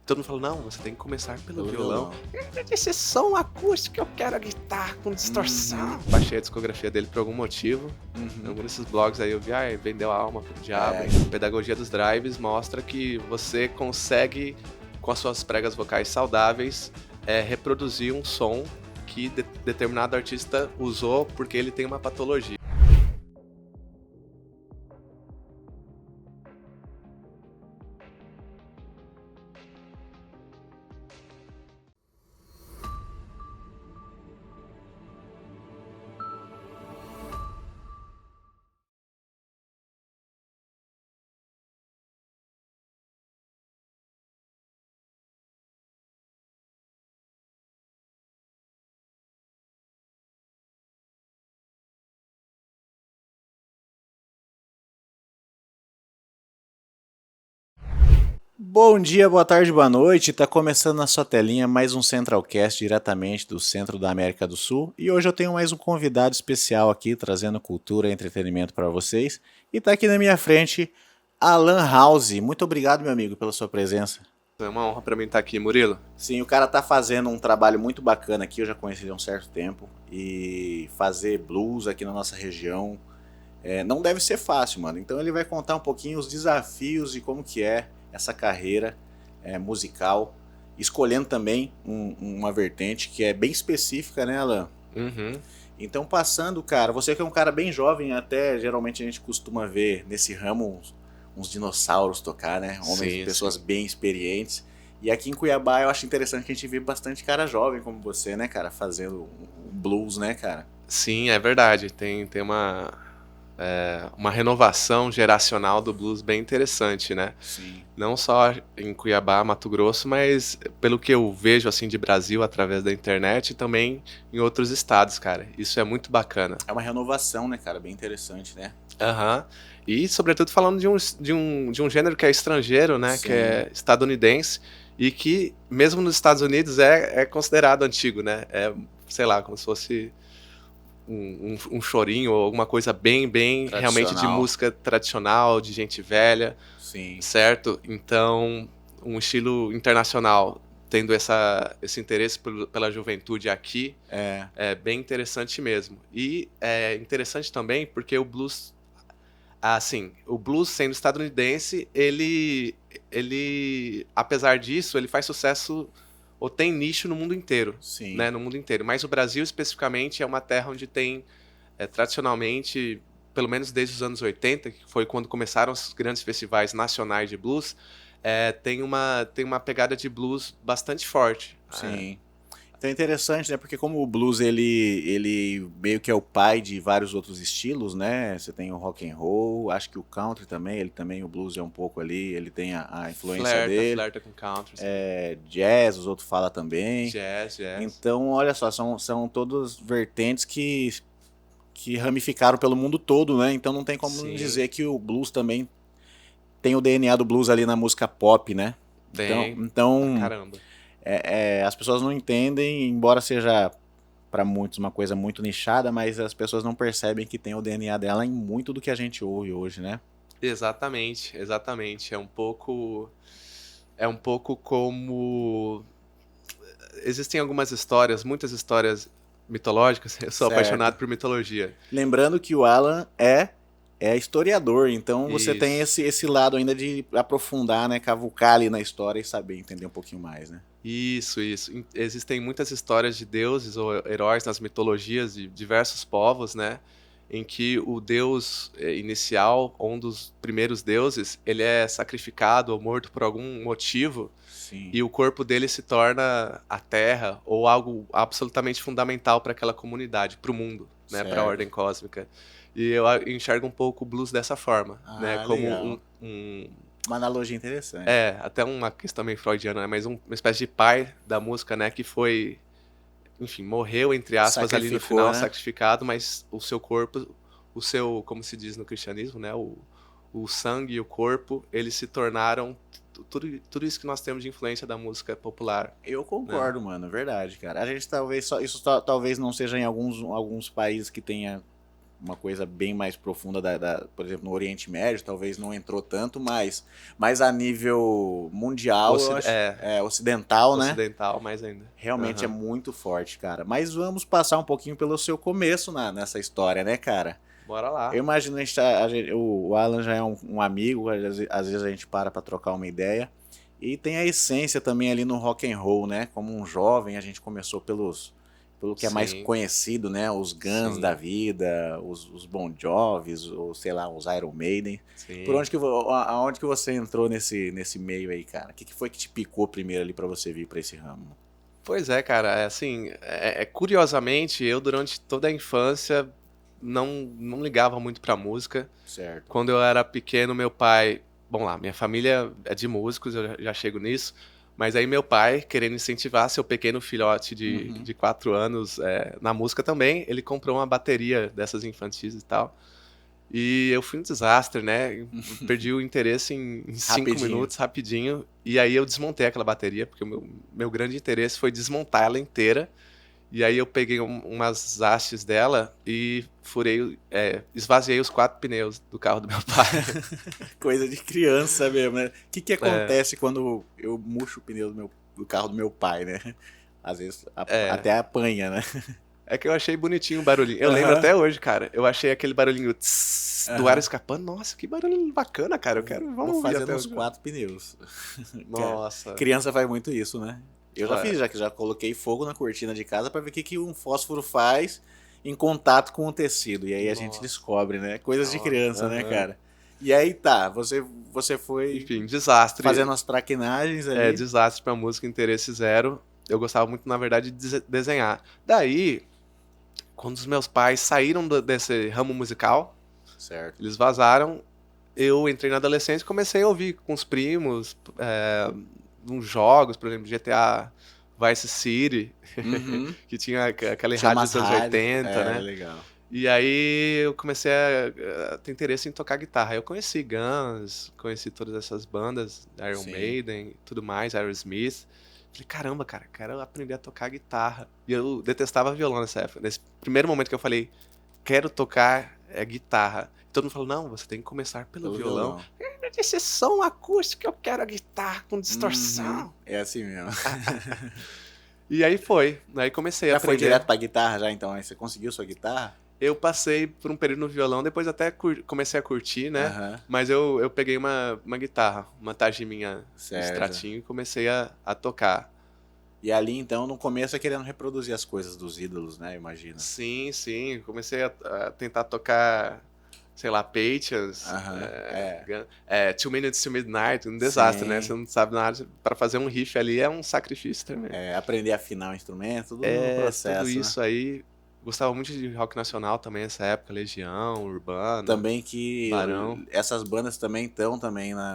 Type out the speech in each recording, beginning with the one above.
todo mundo fala, não, você tem que começar pelo violão. violão. Esse som acústico, eu quero a guitarra com distorção. Baixei a discografia dele por algum motivo. Em algum desses blogs aí eu vi, vendeu a alma pro diabo. A pedagogia dos drives mostra que você consegue, com as suas pregas vocais saudáveis, reproduzir um som que determinado artista usou porque ele tem uma patologia. Bom dia, boa tarde, boa noite. Tá começando na sua telinha mais um Centralcast diretamente do centro da América do Sul. E hoje eu tenho mais um convidado especial aqui, trazendo cultura e entretenimento para vocês. E tá aqui na minha frente, Alan House. Muito obrigado, meu amigo, pela sua presença. É uma honra pra mim estar aqui, Murilo. Sim, o cara tá fazendo um trabalho muito bacana aqui, eu já conheci ele há um certo tempo. E fazer blues aqui na nossa região não deve ser fácil, mano. Então ele vai contar um pouquinho os desafios e como que é essa carreira musical, escolhendo também uma vertente que é bem específica, né, Alan? Então passando, cara, você que é um cara bem jovem, até geralmente a gente costuma ver nesse ramo uns dinossauros tocar, né? Pessoas bem experientes. E aqui em Cuiabá eu acho interessante que a gente vê bastante cara jovem como você, né, cara, fazendo um blues, né, cara? Sim, é verdade. Tem uma renovação geracional do blues bem interessante, né? Sim. Não só em Cuiabá, Mato Grosso, mas pelo que eu vejo assim de Brasil através da internet e também em outros estados, cara. Isso é muito bacana. É uma renovação, né, cara? Bem interessante, né? E sobretudo falando de um gênero que é estrangeiro, né? Sim. Que é estadunidense e que mesmo nos Estados Unidos é considerado antigo, né? Sei lá, como se fosse um chorinho ou alguma coisa bem realmente de música tradicional, de gente velha. Sim. Certo? Então, um estilo internacional tendo esse interesse pela juventude aqui é bem interessante mesmo. E é interessante também porque o blues, assim, o blues sendo estadunidense, ele apesar disso, ele faz sucesso ou tem nicho no mundo inteiro. Sim. Né? No mundo inteiro. Mas o Brasil, especificamente, é uma terra onde tem, tradicionalmente, pelo menos desde os anos 80, que foi quando começaram os grandes festivais nacionais de blues, tem uma pegada de blues bastante forte. Sim. Então é interessante, né? Porque como o blues, ele meio que é o pai de vários outros estilos, né? Você tem o rock and roll, acho que o country também, o blues é um pouco ali, ele tem a influência dele. Flerta com country. Jazz, os outros falam também. Jazz. Então, olha só, são todas vertentes que ramificaram pelo mundo todo, né? Então não tem como dizer que o blues também tem o DNA do blues ali na música pop, né? Então caramba. As pessoas não entendem, embora seja para muitos uma coisa muito nichada, mas as pessoas não percebem que tem o DNA dela em muito do que a gente ouve hoje, né? Exatamente. É um pouco como... Existem algumas histórias, muitas histórias mitológicas. Eu sou apaixonado por mitologia. Lembrando que o Alan é historiador, então você tem esse lado ainda de aprofundar, né, cavucar ali na história e saber entender um pouquinho mais, né? Isso. Existem muitas histórias de deuses ou heróis nas mitologias de diversos povos, né? Em que o deus inicial, um dos primeiros deuses, ele é sacrificado ou morto por algum motivo. Sim. E o corpo dele se torna a terra ou algo absolutamente fundamental para aquela comunidade, para o mundo, né? Para a ordem cósmica. E eu enxergo um pouco o blues dessa forma, né? Como uma analogia interessante. Até uma questão meio freudiana, né? Mas uma espécie de pai da música, né? Que foi, enfim, morreu, entre aspas, ali no final, né? Sacrificado, mas o seu corpo, como se diz no cristianismo, né? O sangue e o corpo, eles se tornaram tudo isso que nós temos de influência da música popular. Eu concordo, né? Mano, verdade, cara. A gente talvez talvez não seja em alguns países que tenha uma coisa bem mais profunda, por exemplo, no Oriente Médio, talvez não entrou tanto, mas a nível mundial, eu acho, ocidental, né? Ocidental mais ainda. Realmente é muito forte, cara. Mas vamos passar um pouquinho pelo seu começo nessa história, né, cara? Bora lá. Eu imagino o Alan já é um amigo, às vezes a gente para trocar uma ideia. E tem a essência também ali no rock and roll, né? Como um jovem, a gente começou pelo que é mais conhecido, né? Os Guns da vida, os Bon Jovis, ou sei lá, os Iron Maiden. Sim. Aonde que você entrou nesse meio aí, cara? O que foi que te picou primeiro ali pra você vir pra esse ramo? Pois é, cara, assim, curiosamente, eu durante toda a infância não ligava muito pra música. Certo. Quando eu era pequeno, meu pai... Bom lá, minha família é de músicos, eu já chego nisso. Mas aí meu pai, querendo incentivar seu pequeno filhote de 4 anos na música também, ele comprou uma bateria dessas infantis e tal. E eu fui um desastre, né? Perdi o interesse em 5 minutos, rapidinho. E aí eu desmontei aquela bateria, porque o meu grande interesse foi desmontar ela inteira. E aí eu peguei umas hastes dela e esvaziei os 4 pneus do carro do meu pai. Coisa de criança mesmo, né? O que acontece quando eu murcho o pneu do carro do meu pai, né? Às vezes até apanha, né? É que eu achei bonitinho o barulhinho. Eu lembro até hoje, cara. Eu achei aquele barulhinho do ar escapando. Nossa, que barulho bacana, cara. Vamos fazer uns 4 pneus. Nossa. Criança faz muito isso, né? Eu já fiz, já coloquei fogo na cortina de casa pra ver o que um fósforo faz em contato com o tecido. E aí a gente descobre, né? Coisas de criança, né, cara? E aí tá, você foi... Enfim, desastre. Fazendo as traquinagens ali. Desastre pra música, interesse zero. Eu gostava muito, na verdade, de desenhar. Daí, quando os meus pais saíram desse ramo musical, certo, eles vazaram, eu entrei na adolescência e comecei a ouvir com os primos, uns jogos, por exemplo, GTA Vice City, que tinha aquele rádio dos anos 80, né? Legal. E aí eu comecei a ter interesse em tocar guitarra. Eu conheci Guns, conheci todas essas bandas, Iron Maiden, tudo mais, Aerosmith. Falei, caramba, cara, quero aprender a tocar guitarra. E eu detestava violão nessa época. Nesse primeiro momento que eu falei, quero tocar guitarra. Todo mundo falou, não, você tem que começar pelo violão. Esse som acústico, eu quero a guitarra com distorção. É assim mesmo. E aí foi. Aí comecei a aprender. Já foi direto pra guitarra já, então? Aí você conseguiu sua guitarra? Eu passei por um período no violão, depois até comecei a curtir, né? Mas eu peguei uma guitarra, uma Tajiminha Stratinho e comecei a tocar. E ali, então, no começo é querendo reproduzir as coisas dos ídolos, né? Imagina. Sim. Comecei a tentar tocar, sei lá, Patience, 2 Minutes to Midnight, um desastre, né? Você não sabe nada. Pra fazer um riff ali é um sacrifício também. Aprender a afinar o instrumento, tudo no processo. Tudo isso aí. Gostava muito de rock nacional também nessa época, Legião, Urbana, também que Barão. Essas bandas também estão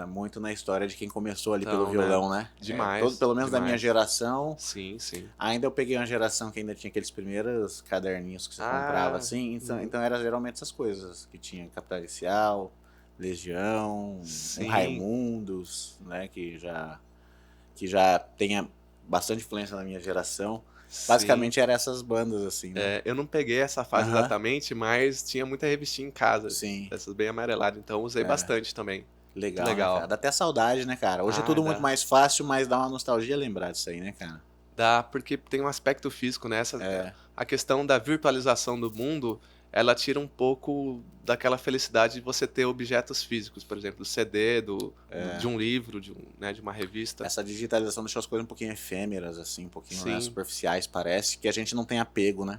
muito na história de quem começou ali pelo violão, né? Demais. Pelo menos da minha geração. Sim. Ainda eu peguei uma geração que ainda tinha aqueles primeiros caderninhos que você comprava, assim. Então era geralmente essas coisas, que tinha Capital Inicial, Legião, Raimundos, né? Que já tem bastante influência na minha geração. Basicamente eram essas bandas, assim, né? Eu não peguei essa fase exatamente, mas tinha muita revistinha em casa. Sim. Essas bem amareladas, então usei bastante também. Legal. Né, cara? Dá até saudade, né, cara? Hoje é tudo muito mais fácil, mas dá uma nostalgia lembrar disso aí, né, cara? Dá, porque tem um aspecto físico nessa. A questão da virtualização do mundo, ela tira um pouco daquela felicidade de você ter objetos físicos, por exemplo, do CD, de um livro, de uma revista. Essa digitalização deixa as coisas um pouquinho efêmeras, assim, um pouquinho superficiais, parece, que a gente não tem apego, né?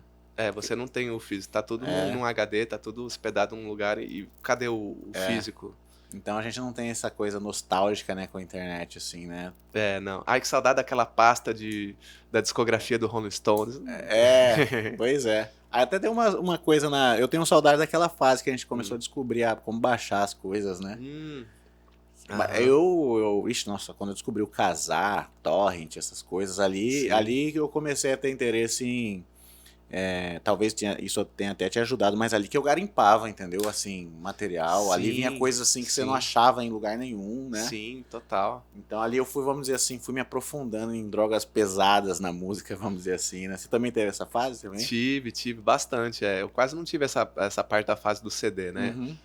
Você não tem o físico, tá tudo num HD, tá tudo hospedado num lugar, e cadê o físico? Então a gente não tem essa coisa nostálgica, né, com a internet, assim, né? Não. Ai, que saudade daquela pasta da discografia do Rolling Stones. Pois é. Até tem uma coisa eu tenho saudade daquela fase que a gente começou a descobrir como baixar as coisas, né? Nossa, quando eu descobri o Kazaa, Torrent, essas coisas ali que eu comecei a ter interesse Talvez isso tenha até te ajudado, mas ali que eu garimpava, entendeu? Assim, material. Ali vinha Sim, coisas assim que você não sim, achava em lugar nenhum, né? sim, total. Então ali eu fui, vamos dizer assim, fui me aprofundando em drogas pesadas na música, vamos dizer assim, né? Você também teve essa fase também? Tive bastante. Eu quase não tive essa parte da fase do CD, né? Uhum.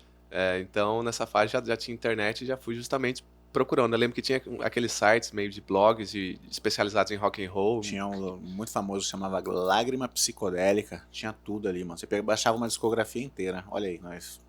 Então, nessa fase já tinha internet e já fui justamente procurando. Eu lembro que tinha aqueles sites meio de blogs especializados em rock and roll. Tinha um muito famoso que chamava Lágrima Psicodélica. Tinha tudo ali, mano. Você baixava uma discografia inteira. Olha aí, nós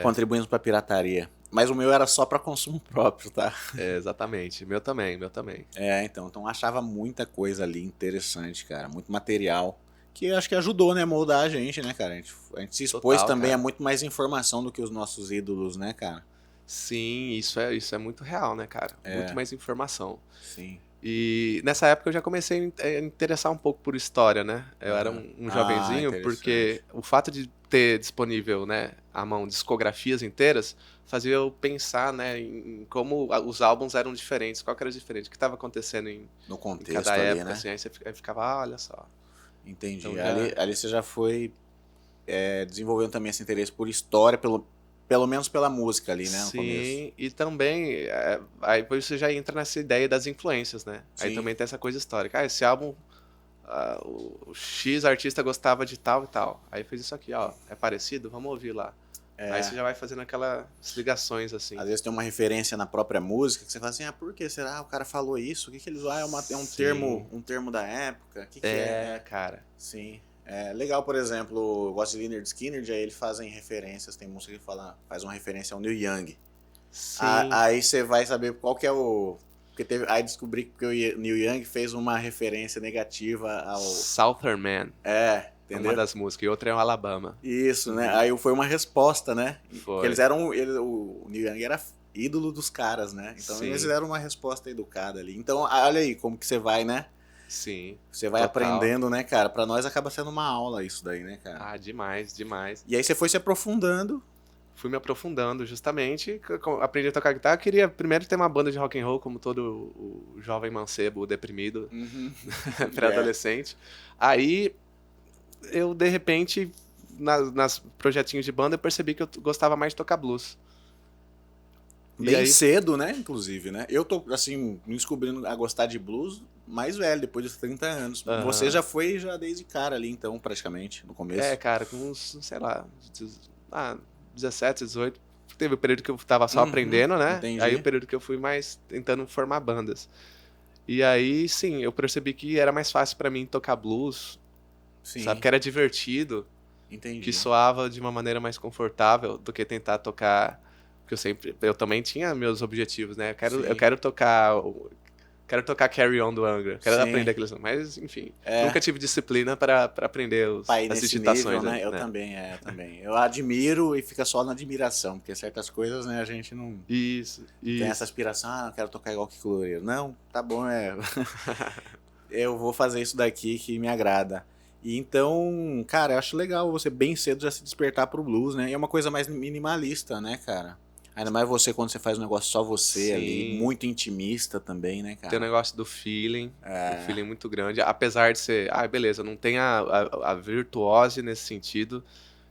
contribuímos pra pirataria. Mas o meu era só pra consumo próprio, tá? Exatamente. Meu também, meu também. Então achava muita coisa ali interessante, cara. Muito material. Que eu acho que ajudou, né, a moldar a gente, né, cara? A gente se expôs Total, também a cara. muito mais informação do que os nossos ídolos, né, cara? Sim, isso é muito real, né, cara? Muito mais informação. Sim. E nessa época eu já comecei a interessar um pouco por história, né? Eu era Aham. um jovenzinho, porque Interessante. o fato de ter disponível, né, à mão discografias inteiras fazia eu pensar, né, em como os álbuns eram diferentes, qual que era diferente, o que estava acontecendo No em cada contexto ali, época, né? assim, aí você aí ficava, ah, olha só. Entendi. Então Ali você já foi desenvolvendo também esse interesse por história, pelo menos pela música ali, né, no começo. sim, e também, aí você já entra nessa ideia das influências, né? Aí Sim. também tem essa coisa histórica. Ah, esse álbum, o X artista gostava de tal e tal. Aí fez isso aqui, ó. É parecido? Vamos ouvir lá. Aí você já vai fazendo aquelas ligações, assim. Às vezes tem uma referência na própria música que você fala assim, por que será? O cara falou isso? O que eles é Sim. um termo da época? O que Cara. Sim. É legal, por exemplo, eu gosto de Lynyrd Skynyrd, aí eles fazem referências, tem música que faz uma referência ao Neil Young. Sim. Aí você vai saber qual que é o... Aí descobri que o Neil Young fez uma referência negativa ao... Southern Man. Uma Entendeu? das músicas. E outra é o Alabama. Isso, né? Aí foi uma resposta, né? Porque Foi. o Neil Young era ídolo dos caras, né? Então Sim. eles deram uma resposta educada ali. Então, olha aí como que você vai, né? Sim. Você vai Total. aprendendo, né, cara? Pra nós acaba sendo uma aula isso daí, né, cara? Ah, demais. E aí você foi se aprofundando. Fui me aprofundando justamente, aprendi a tocar guitarra, queria primeiro ter uma banda de rock and roll como todo o jovem mancebo deprimido, pré-adolescente. Aí eu de repente nas projetinhos de banda eu percebi que eu gostava mais de tocar blues. Bem cedo, né, inclusive, né? Eu tô, assim, me descobrindo a gostar de blues mais velho, depois dos 30 anos. Você já foi desde cara ali, então, praticamente, no começo. Cara, com uns, sei lá, 17, 18. Teve o período que eu tava só aprendendo, né? Entendi. Aí o período que eu fui mais tentando formar bandas. E aí, sim, eu percebi que era mais fácil pra mim tocar blues, sabe? Que era divertido, que soava de uma maneira mais confortável do que tentar tocar. Porque eu também tinha meus objetivos, né? Eu quero tocar Carry On do Angra, quero aprender aqueles, mas enfim, nunca tive disciplina para aprender as digitações, nível, né? Eu também. Eu admiro e fica só na admiração, porque certas coisas, né, a gente não tem essa aspiração, eu quero tocar igual que Loureiro. Não, tá bom, eu vou fazer isso daqui que me agrada. E então, cara, eu acho legal você bem cedo já se despertar pro blues, né? E é uma coisa mais minimalista, né, cara? Ainda mais você quando você faz um negócio só você ali, muito intimista também, né, cara? Tem o negócio do feeling, um feeling muito grande, apesar de ser, beleza, não tem a virtuose nesse sentido,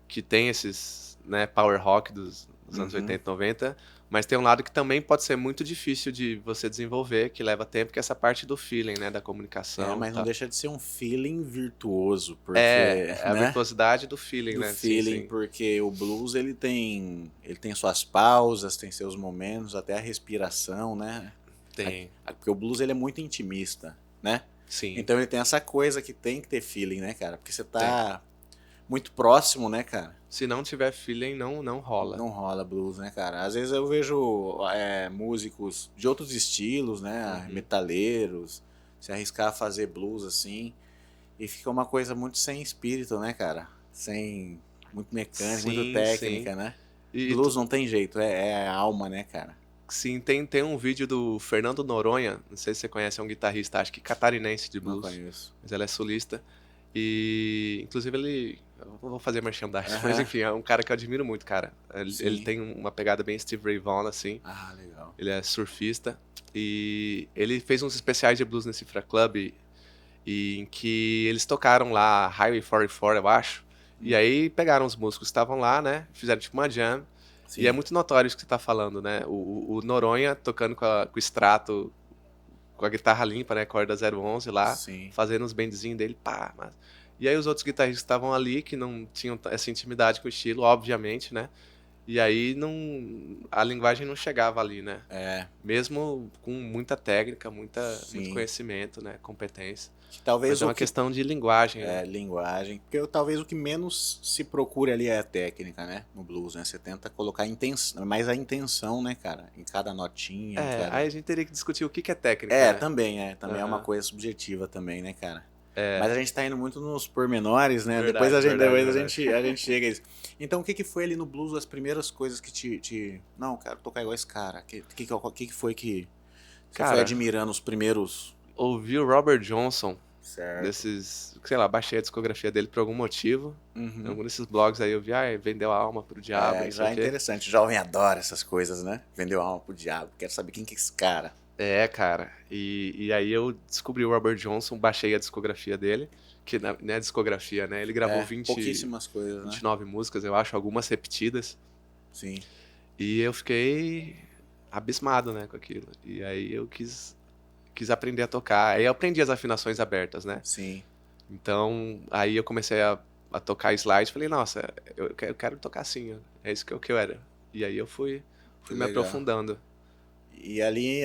que tem esses, né, power rock dos anos 80 e 90, mas tem um lado que também pode ser muito difícil de você desenvolver, que leva tempo, que é essa parte do feeling, né, da comunicação. Mas não deixa de ser um feeling virtuoso, porque... a virtuosidade do feeling, né? Do feeling, sim. Porque o blues, ele tem suas pausas, tem seus momentos, até a respiração, né? Tem. Porque o blues, ele é muito intimista, né? Sim. Então ele tem essa coisa que tem que ter feeling, né, cara? Porque você tá muito próximo, né, cara? Se não tiver feeling, não rola. Não rola blues, né, cara? Às vezes eu vejo músicos de outros estilos, né? Metaleiros, se arriscar a fazer blues assim, e fica uma coisa muito sem espírito, né, cara? Muito mecânica, muito técnica, né? E blues não tem jeito, é a alma, né, cara? Sim, tem um vídeo do Fernando Noronha, não sei se você conhece, é um guitarrista, acho que catarinense de blues. Não conheço. Mas ele é sulista. E, inclusive, eu não vou fazer merchandising, mas enfim, é um cara que eu admiro muito, cara. Ele tem uma pegada bem Steve Ray Vaughan, assim. Legal. Ele é surfista. E ele fez uns especiais de blues nesse Cifra Club. e em que eles tocaram lá Highway 44, eu acho. E aí pegaram os músicos que estavam lá, né? Fizeram tipo uma jam. Sim. E é muito notório isso que você tá falando, né? O Noronha tocando com o extrato, com a guitarra limpa, né? Corda 011 lá, Sim. fazendo os bendzinhos dele, pá. Mas... E aí os outros guitarristas que estavam ali, que não tinham essa intimidade com o estilo, obviamente, né? E aí a linguagem não chegava ali, né? Mesmo com muita técnica, muito conhecimento, né? Competência. Que talvez mas é uma questão de linguagem. né? Linguagem. Porque talvez o que menos se procure ali é a técnica, né? No blues, né? Você tenta colocar mais a intenção, né, cara? Em cada notinha. Aí a gente teria que discutir o que é técnica, né? Também é uma coisa subjetiva também, né, cara? Mas a gente tá indo muito nos pormenores, né? Verdade, depois a verdade. gente chega a isso. Então, o que foi ali no blues as primeiras coisas que te... Não, quero tocar igual esse cara. O que foi que você foi admirando os primeiros... Ouvi o Robert Johnson. Certo. Desses... Sei lá, baixei a discografia dele por algum motivo. Em algum desses blogs aí eu vi, vendeu a alma pro diabo. Já é interessante. O jovem adora essas coisas, né? Vendeu a alma pro diabo. Quero saber quem que é esse cara. Cara. E aí eu descobri o Robert Johnson, baixei a discografia dele, que não é discografia, né? Ele gravou pouquíssimas coisas, 29 músicas, eu acho, algumas repetidas. Sim. E eu fiquei abismado, né, com aquilo. E aí eu quis aprender a tocar. Aí eu aprendi as afinações abertas, né? Sim. Então, aí eu comecei a tocar slide, falei, nossa, eu quero tocar assim, é isso que eu quero. E aí eu fui me aprofundando. E ali,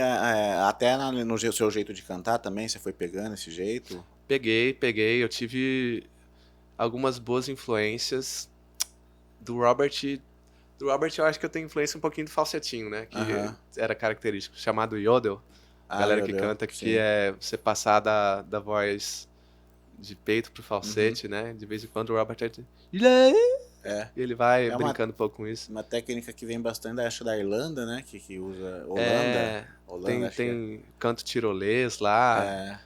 até no seu jeito de cantar também, você foi pegando esse jeito? Peguei. Eu tive algumas boas influências do Robert. Do Robert eu acho que eu tenho influência um pouquinho do falsetinho, né? Que era característico, chamado yodel. Galera que canta, que é você passar da voz de peito pro falsete, né? De vez em quando o Robert e ele vai brincando um pouco com isso. Uma técnica que vem bastante, acho, da Irlanda, né? Que usa Holanda. Tem canto tirolês lá.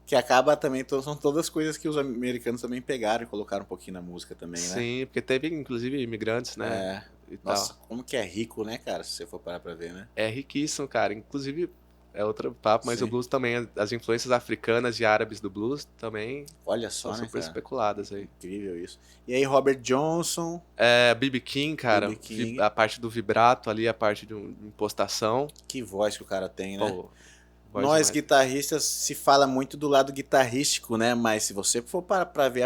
Que acaba também, são todas coisas que os americanos também pegaram e colocaram um pouquinho na música também, né? Sim, porque teve inclusive imigrantes, né? Nossa, como que é rico, né, cara? Se você for parar pra ver, né? É riquíssimo, cara. Inclusive, é outro papo, mas o blues também, as influências africanas e árabes do blues também. Olha só, são né, super cara? especuladas aí. Incrível isso. E aí, Robert Johnson. B.B. King, cara. King. A parte do vibrato ali, a parte de impostação. Que voz que o cara tem, né? Pô, nós guitarristas se fala muito do lado guitarrístico, né? Mas se você for para ver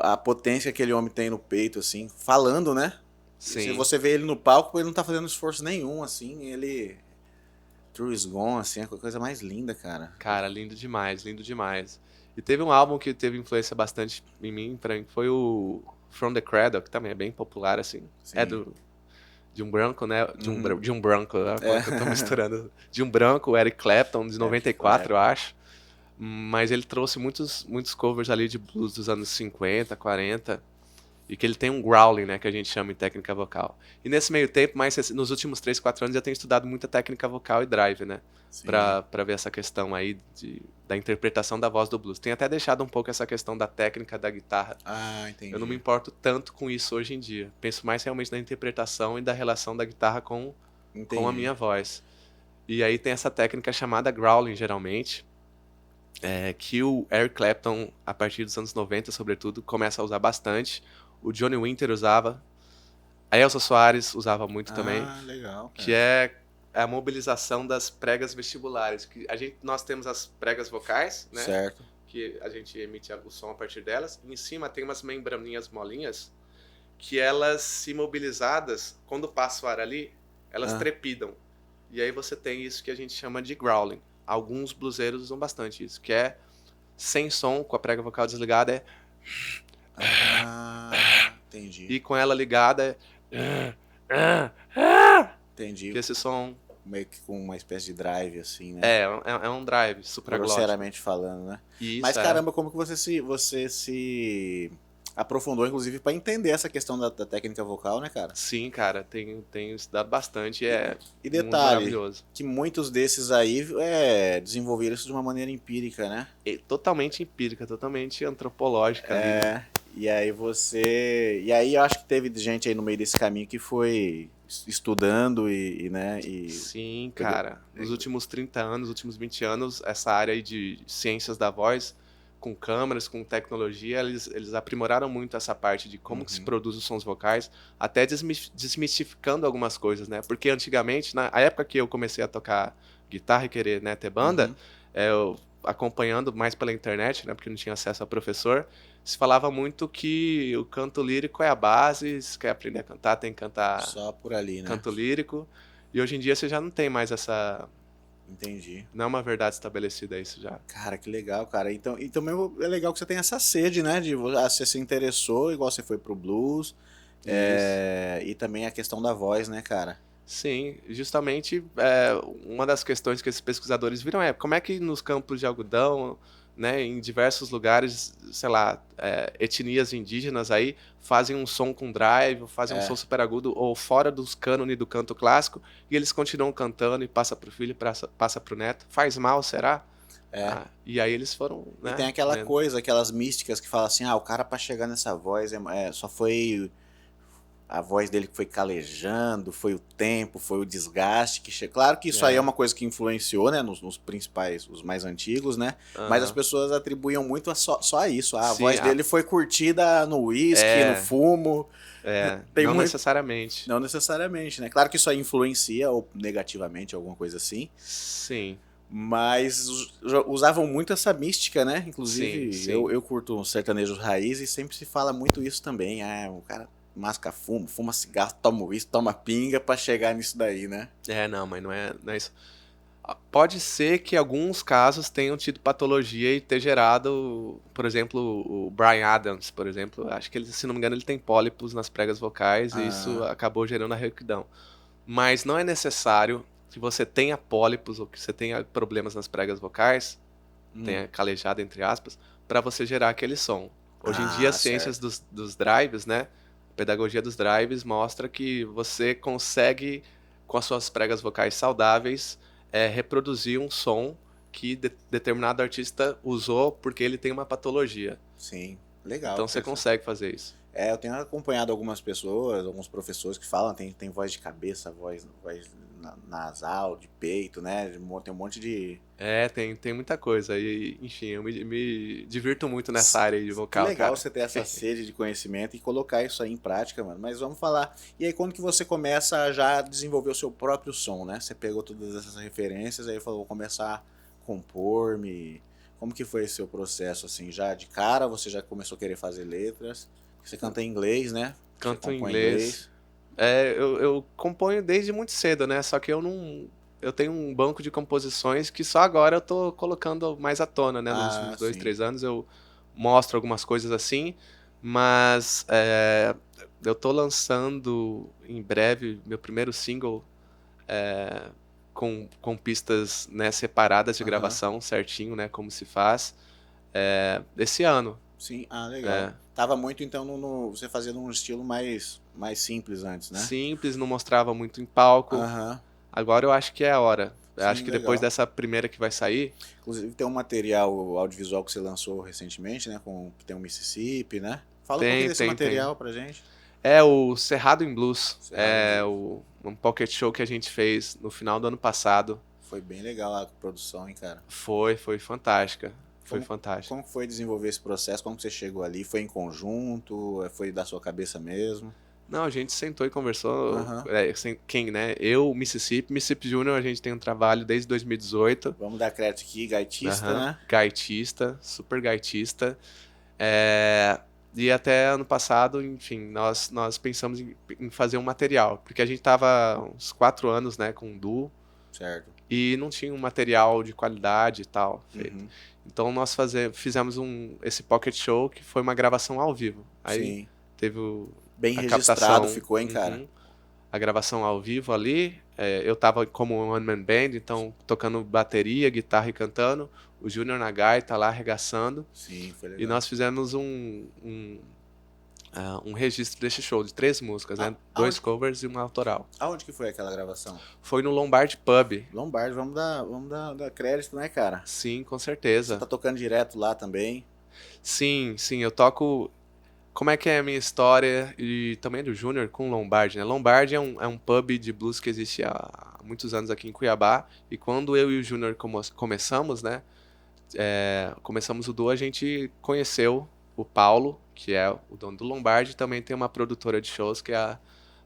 a potência que aquele homem tem no peito, assim, falando, né? Sim. Se você vê ele no palco, ele não tá fazendo esforço nenhum, assim, ele... True is Gone, assim, é a coisa mais linda, cara. Cara, lindo demais, lindo demais. E teve um álbum que teve influência bastante em mim, foi o From the Cradle, que também é bem popular, assim. Sim. É de um branco, né? De um branco, né? Eu tô misturando. De um branco, o Eric Clapton, de 94, eu acho. Mas ele trouxe muitos covers ali de blues dos anos 50, 40. E que ele tem um growling, né? Que a gente chama em técnica vocal. E nesse meio tempo, nos últimos 3, 4 anos, eu tenho estudado muita técnica vocal e drive, né? Pra ver essa questão aí da interpretação da voz do blues. Tenho até deixado um pouco essa questão da técnica da guitarra. Entendi. Eu não me importo tanto com isso hoje em dia. Penso mais realmente na interpretação e da relação da guitarra com a minha voz. E aí tem essa técnica chamada growling, geralmente, que o Eric Clapton, a partir dos anos 90, sobretudo, começa a usar bastante. O Johnny Winter usava. A Elsa Soares usava muito também. Legal, cara. Que é a mobilização das pregas vestibulares. Que nós temos as pregas vocais, né? Certo. Que a gente emite o som a partir delas. E em cima tem umas membraninhas molinhas que elas, se mobilizadas, quando passa o ar ali, elas trepidam. E aí você tem isso que a gente chama de growling. Alguns bluseiros usam bastante isso, que é sem som, com a prega vocal desligada, entendi. E com ela ligada entendi. Que esse som... Meio que com uma espécie de drive, assim, né? É um drive, supraglótico. Grosseiramente falando, né? Isso, mas caramba, como que você se aprofundou, inclusive, pra entender essa questão da técnica vocal, né, cara? Sim, cara, tenho estudado bastante, e detalhe, maravilhoso. Que muitos desses aí desenvolveram isso de uma maneira empírica, né? Totalmente empírica, totalmente antropológica. E aí eu acho que teve gente aí no meio desse caminho que foi estudando né? Sim, cara. Nos últimos 30 anos, nos últimos 20 anos, essa área aí de ciências da voz, com câmeras, com tecnologia, eles aprimoraram muito essa parte de como que se produz os sons vocais, até desmistificando algumas coisas, né? Porque antigamente, na época que eu comecei a tocar guitarra e querer, né, ter banda, eu acompanhando mais pela internet, né, porque não tinha acesso a professor, se falava muito que o canto lírico é a base, se quer aprender a cantar, tem que cantar só por ali, né? Canto lírico. E hoje em dia você já não tem mais essa... Entendi. Não é uma verdade estabelecida isso já. Cara, que legal, cara. Então, e também é legal que você tem essa sede, né? Você se interessou, igual você foi pro blues. E também a questão da voz, né, cara? Sim, justamente uma das questões que esses pesquisadores viram é como é que nos campos de algodão, né, em diversos lugares, sei lá, etnias indígenas aí fazem um som com drive, fazem um som super agudo ou fora dos cânones do canto clássico e eles continuam cantando e passa pro filho, passa pro neto. Faz mal, será? E aí eles foram, né? E tem aquela coisa, aquelas místicas que falam assim, o cara pra chegar nessa voz só foi a voz dele que foi calejando, foi o tempo, foi o desgaste que chegou. Claro que isso aí é uma coisa que influenciou, né, nos principais, os mais antigos, né? Mas as pessoas atribuíam muito só a isso. A voz dele foi curtida no uísque, no fumo. Não necessariamente. Não necessariamente, né? Claro que isso aí influencia ou negativamente, alguma coisa assim. Sim. Mas usavam muito essa mística, né? Inclusive, sim. Eu curto sertanejos raiz e sempre se fala muito isso também. O cara masca fumo, fuma cigarro, toma uísque, toma pinga pra chegar nisso daí, né? Não, mas não é isso. Pode ser que alguns casos tenham tido patologia e ter gerado, por exemplo, o Bryan Adams, por exemplo, acho que ele, se não me engano, ele tem pólipos nas pregas vocais e isso acabou gerando a rouquidão. Mas não é necessário que você tenha pólipos ou que você tenha problemas nas pregas vocais, tenha calejado, entre aspas, para você gerar aquele som. Hoje em dia, as ciências dos drives, né? A pedagogia dos drives mostra que você consegue, com as suas pregas vocais saudáveis, reproduzir um som que determinado artista usou porque ele tem uma patologia. Sim, legal. Então você consegue fazer isso. Eu tenho acompanhado algumas pessoas, alguns professores que falam, tem voz de cabeça, voz nasal, de peito, né? Tem um monte de... Tem muita coisa. E, enfim, eu me divirto muito nessa área de vocal, que legal, cara. você ter essa sede de conhecimento e colocar isso aí em prática, mano. Mas vamos falar. E aí, quando que você começa a já desenvolver o seu próprio som, né? Você pegou todas essas referências, aí falou, vou começar a compor, Como que foi esse seu processo, assim? Já de cara, você já começou a querer fazer letras? Você canta em inglês, né? Canto em inglês. Eu componho desde muito cedo, né? Só que eu tenho um banco de composições que só agora eu tô colocando mais à tona, né? Nos últimos 2, 3 anos eu mostro algumas coisas assim, mas eu tô lançando em breve meu primeiro single com pistas, né, separadas de gravação, certinho, né? Como se faz, esse ano. Sim, legal. Tava muito, então, você fazia num estilo mais simples antes, né? Simples, não mostrava muito em palco. Agora eu acho que é a hora. Eu acho que legal. depois dessa primeira que vai sair... Inclusive tem um material audiovisual que você lançou recentemente, né? Tem um Mississippi, né? Fala um pouquinho desse material pra gente. O Cerrado em Blues. Um pocket show que a gente fez no final do ano passado. Foi bem legal a produção, hein, cara? Foi fantástica. Foi fantástico. Como foi desenvolver esse processo? Como você chegou ali? Foi em conjunto? Foi da sua cabeça mesmo? Não, a gente sentou e conversou. Quem, né? Eu, Mississippi Júnior, a gente tem um trabalho desde 2018. Vamos dar crédito aqui, gaitista, né? Gaitista, super gaitista. E até ano passado, enfim, nós pensamos em fazer um material. Porque a gente tava uns 4 anos, né, com o duo. Certo. E não tinha um material de qualidade e tal feito. Então nós fizemos esse pocket show que foi uma gravação ao vivo. Aí teve bem a registrado captação, ficou, hein, cara? A gravação ao vivo ali. Eu tava como one man band, então tocando bateria, guitarra e cantando. O Júnior na gaita lá arregaçando. Sim, foi legal. E nós fizemos um registro desse show de 3 músicas, né? 2 covers e uma autoral. Aonde que foi aquela gravação? Foi no Lombard Pub. Lombard, vamos dar crédito, né, cara? Sim, com certeza. Você tá tocando direto lá também? Sim, eu toco como é que é a minha história e também do Júnior com o Lombardi, né? Lombardi é um pub de blues que existe há muitos anos aqui em Cuiabá. E quando eu e o Júnior começamos, né? Começamos o duo, a gente conheceu o Paulo, que é o dono do Lombardi, e também tem uma produtora de shows que é a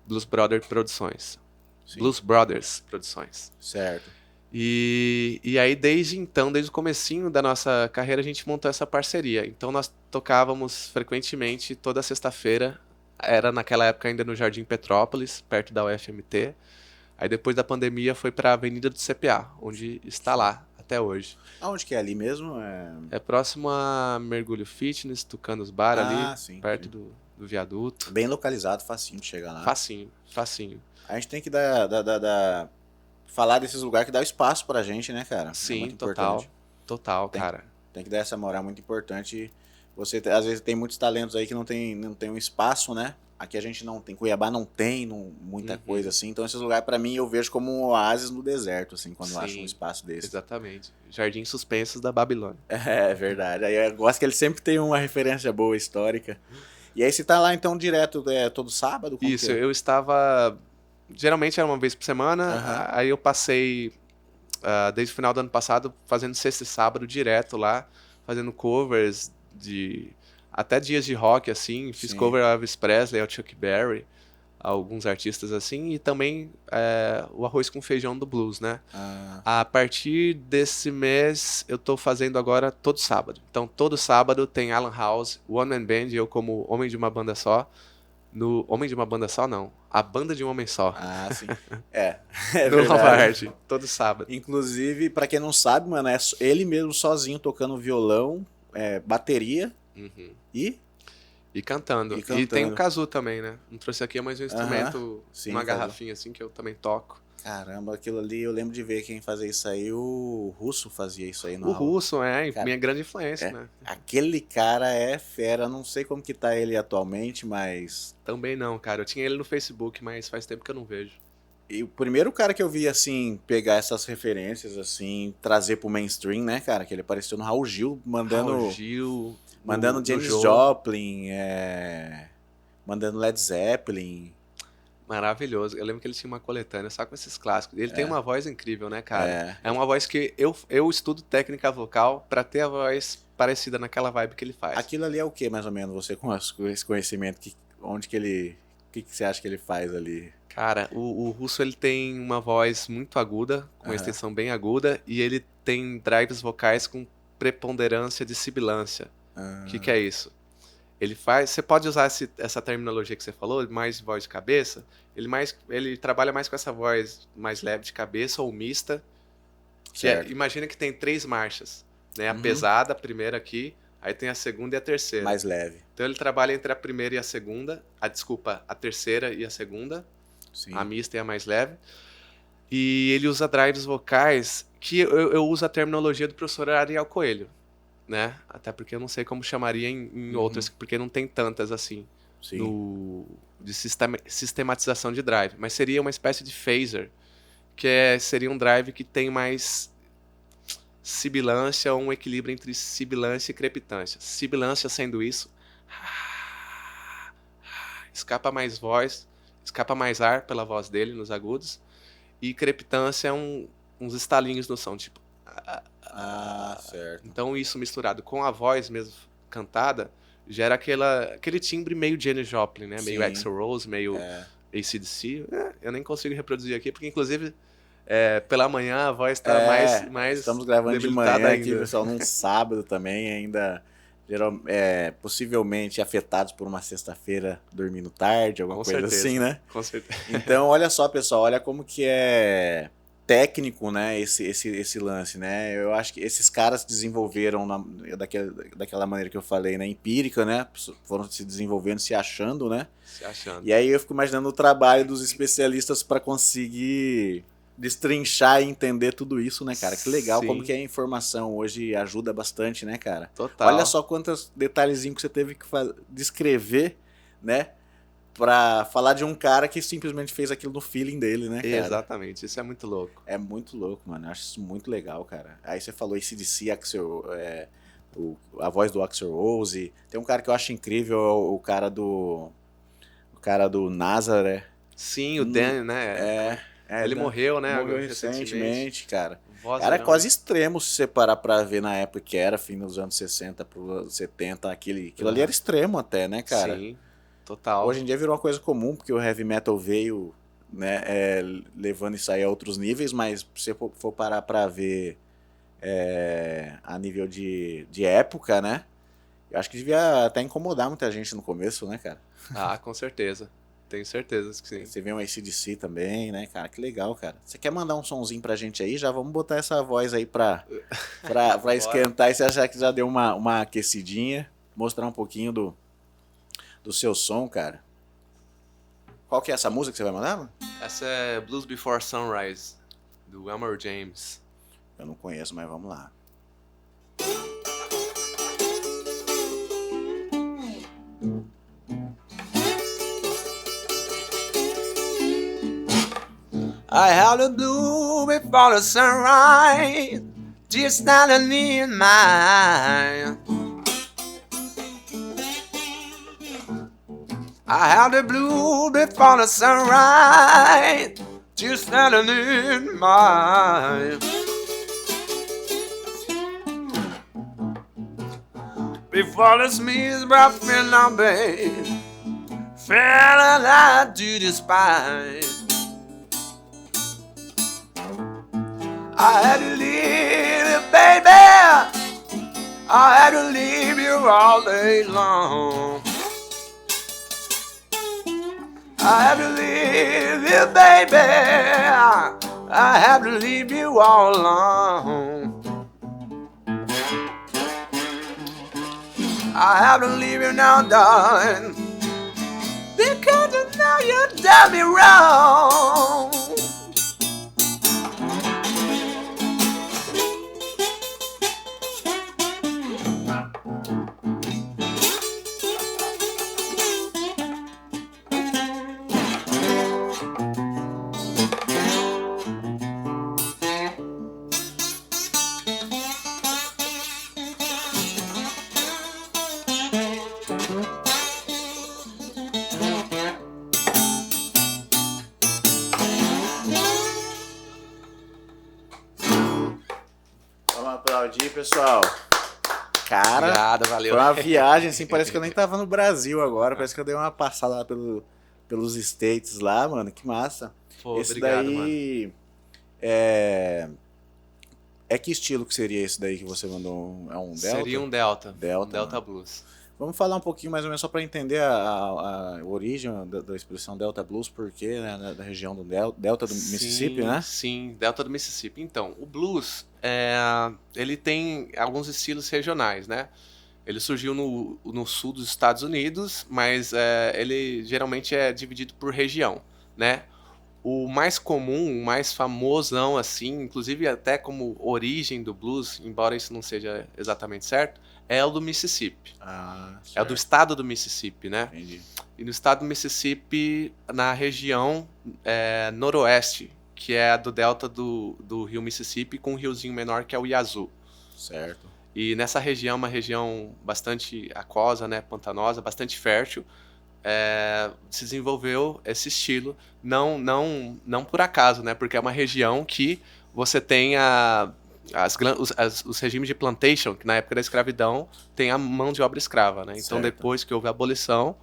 Blues Brothers Produções. Sim. Blues Brothers Produções. Certo. E aí, desde então, desde o comecinho da nossa carreira, a gente montou essa parceria. Então, nós tocávamos frequentemente, toda sexta-feira. Era naquela época ainda no Jardim Petrópolis, perto da UFMT. Aí, depois da pandemia, foi para a Avenida do CPA, onde está lá até hoje. Aonde que é ali mesmo? É próximo a Mergulho Fitness, Tucanos Bar ali, Sim, perto sim. do viaduto. Bem localizado, facinho de chegar lá. Facinho, facinho. A gente tem que falar desses lugares que dá espaço pra gente, né, cara? Sim, é muito total. importante. Cara. Tem que dar essa moral muito importante. Você, às vezes, tem muitos talentos aí que não tem um espaço, né? Aqui a gente não tem, Cuiabá não tem muita coisa assim. Então, esses lugares, pra mim, eu vejo como um oásis no deserto, assim, quando eu acho um espaço desse. Exatamente. Jardim Suspensos da Babilônia. É verdade. Aí eu gosto que ele sempre tem uma referência boa, histórica. E aí você tá lá, então, direto, todo sábado? Isso, eu estava... Geralmente era uma vez por semana, aí eu passei, desde o final do ano passado, fazendo sexta e sábado direto lá, fazendo covers de... Até dias de rock, assim, fiz cover a Elvis Presley, ao Chuck Berry, alguns artistas assim, e também o Arroz com Feijão do Blues, né? A partir desse mês, eu tô fazendo agora todo sábado. Então, todo sábado tem Alan House, One Man Band, eu como homem de uma banda só. Homem de uma banda só, não. A banda de um homem só. Sim. No Lombardi, todo sábado. Inclusive, pra quem não sabe, mano, é ele mesmo sozinho tocando violão, bateria e cantando. E tem o kazoo também, né? Não trouxe aqui, mas um instrumento, uma garrafinha assim que eu também toco. Caramba, aquilo ali, eu lembro de ver quem fazia isso aí, o Russo fazia isso aí. O Russo, cara, minha grande influência, né? Aquele cara é fera, não sei como que tá ele atualmente, mas... Também não, cara, eu tinha ele no Facebook, mas faz tempo que eu não vejo. E o primeiro cara que eu vi, assim, pegar essas referências, assim, trazer pro mainstream, né, cara, que ele apareceu no Raul Gil, mandando Janis Joplin, mandando Led Zeppelin... Maravilhoso. Eu lembro que ele tinha uma coletânea só com esses clássicos. Ele tem uma voz incrível, né, cara? É uma voz que eu estudo técnica vocal pra ter a voz parecida naquela vibe que ele faz. Aquilo ali é o que, mais ou menos, você com esse conhecimento? O que você acha que ele faz ali? Cara, o Russo, ele tem uma voz muito aguda, com uma extensão bem aguda, e ele tem drives vocais com preponderância de sibilância. O que é isso? Você pode usar essa terminologia que você falou, mais voz de cabeça, ele trabalha mais com essa voz mais leve de cabeça ou mista, imagina que tem 3 marchas, né? A pesada, a primeira aqui, aí tem a segunda e a terceira. Mais leve. Então ele trabalha entre a primeira e a segunda, a terceira e a segunda, a mista e a mais leve, e ele usa drives vocais, que eu uso a terminologia do professor Ariel Coelho, né? Até porque eu não sei como chamaria em outras, porque não tem tantas assim de sistematização de drive, mas seria uma espécie de phaser, que seria um drive que tem mais sibilância ou um equilíbrio entre sibilância e crepitância. Sibilância sendo isso, escapa mais voz, escapa mais ar pela voz dele nos agudos, e crepitância é uns estalinhos no som, tipo certo. Então isso misturado com a voz mesmo cantada gera aquele timbre meio Janis Joplin, né? Meio Axl Rose, meio AC/DC. Eu nem consigo reproduzir aqui, porque inclusive pela manhã a voz está mais estamos gravando de manhã ainda. aqui, pessoal, num sábado também, ainda possivelmente afetados por uma sexta-feira dormindo tarde, alguma coisa assim, né? Com certeza. Então, olha só, pessoal, olha como que é técnico, né, esse lance, né? Eu acho que esses caras desenvolveram daquela maneira que eu falei, né, empírica, né? Foram se desenvolvendo, se achando, né? Se achando. E aí eu fico imaginando o trabalho dos especialistas para conseguir destrinchar e entender tudo isso, né, cara? Que legal. Sim. Como que a informação hoje ajuda bastante, né, cara? Total. Olha só quantos detalhezinhos que você teve que descrever, né? Pra falar de um cara que simplesmente fez aquilo no feeling dele, né, cara? Exatamente, isso é muito louco. É muito louco, mano. Eu acho isso muito legal, cara. Aí você falou AC/DC, A voz do Axl Rose. Tem um cara que eu acho incrível, o cara do Nazareth. Sim, o Dan, né? Ele morreu, né? Morreu recentemente, cara. Voz era não, quase extremo se você parar pra ver na época que era, fim dos anos 60 pro 70, aquilo ali era extremo até, né, cara? Sim, total. Hoje em dia virou uma coisa comum, porque o heavy metal veio, né, levando isso aí a outros níveis, mas se você for parar pra ver a nível de época, né, eu acho que devia até incomodar muita gente no começo, né, cara? Ah, com certeza. Tenho certeza que sim. Você vê um AC/DC também, né, cara? Que legal, cara. Você quer mandar um sonzinho pra gente aí? Já vamos botar essa voz aí pra esquentar e você achar que já deu uma aquecidinha. Mostrar um pouquinho do seu som, cara. Qual que é essa música que você vai mandar, mano? Essa é Blues Before Sunrise, do Elmer James. Eu não conheço, mas vamos lá. I held the blue before the sunrise, just standing in mine. I held the blue before the sunrise, just standing in mine. Before the Smiths brought me down, babe, fell and I to despise. I had to leave you, baby. I had to leave you all day long. I had to leave you, baby. I had to leave you all alone. I have to leave you now, darling, because you know you done me wrong. Pessoal, cara, obrigado, valeu. Foi uma viagem, assim, parece que eu nem tava no Brasil agora, parece que eu dei uma passada lá pelos States lá, mano, que massa. Pô, esse obrigado, daí, mano. Que estilo que seria esse daí que você mandou? É um Delta? Seria um Delta. Delta Blues. Vamos falar um pouquinho mais ou menos só para entender a origem da expressão Delta Blues, porque né, da região do Delta do Mississippi, né? Sim, Delta do Mississippi. Então, o blues, ele tem alguns estilos regionais, né? Ele surgiu no sul dos Estados Unidos, mas ele geralmente é dividido por região, né? O mais comum, o mais famosão, assim, inclusive até como origem do blues, embora isso não seja exatamente certo, é o do Mississippi. É o do estado do Mississippi, né? Entendi. E no estado do Mississippi, na região noroeste, que é a do delta do rio Mississippi, com um riozinho menor que é o Yazoo. Certo. E nessa região, uma região bastante aquosa, né, pantanosa, bastante fértil, se desenvolveu esse estilo, não por acaso, né? Porque é uma região que você tem os regimes de plantation, que na época da escravidão tem a mão de obra escrava, né? Então, certo. Depois que houve a abolição,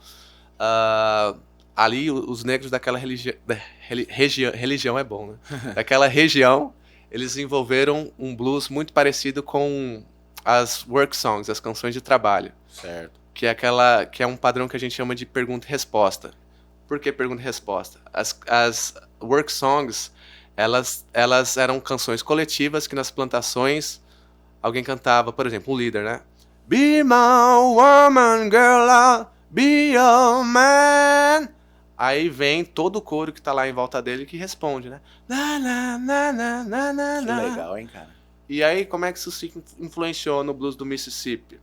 ali os negros daquela religião é bom, né? Daquela região, eles desenvolveram um blues muito parecido com as work songs, as canções de trabalho. Certo. Que é um padrão que a gente chama de pergunta e resposta. Por que pergunta e resposta? As work songs, elas eram canções coletivas que nas plantações alguém cantava, por exemplo, um líder, né? Be my woman, girl, I'll be your man. Aí vem todo o coro que tá lá em volta dele que responde, né? Na, na, na, na, na, na, na. Que legal, hein, cara? E aí, como é que isso se influenciou no blues do Mississippi?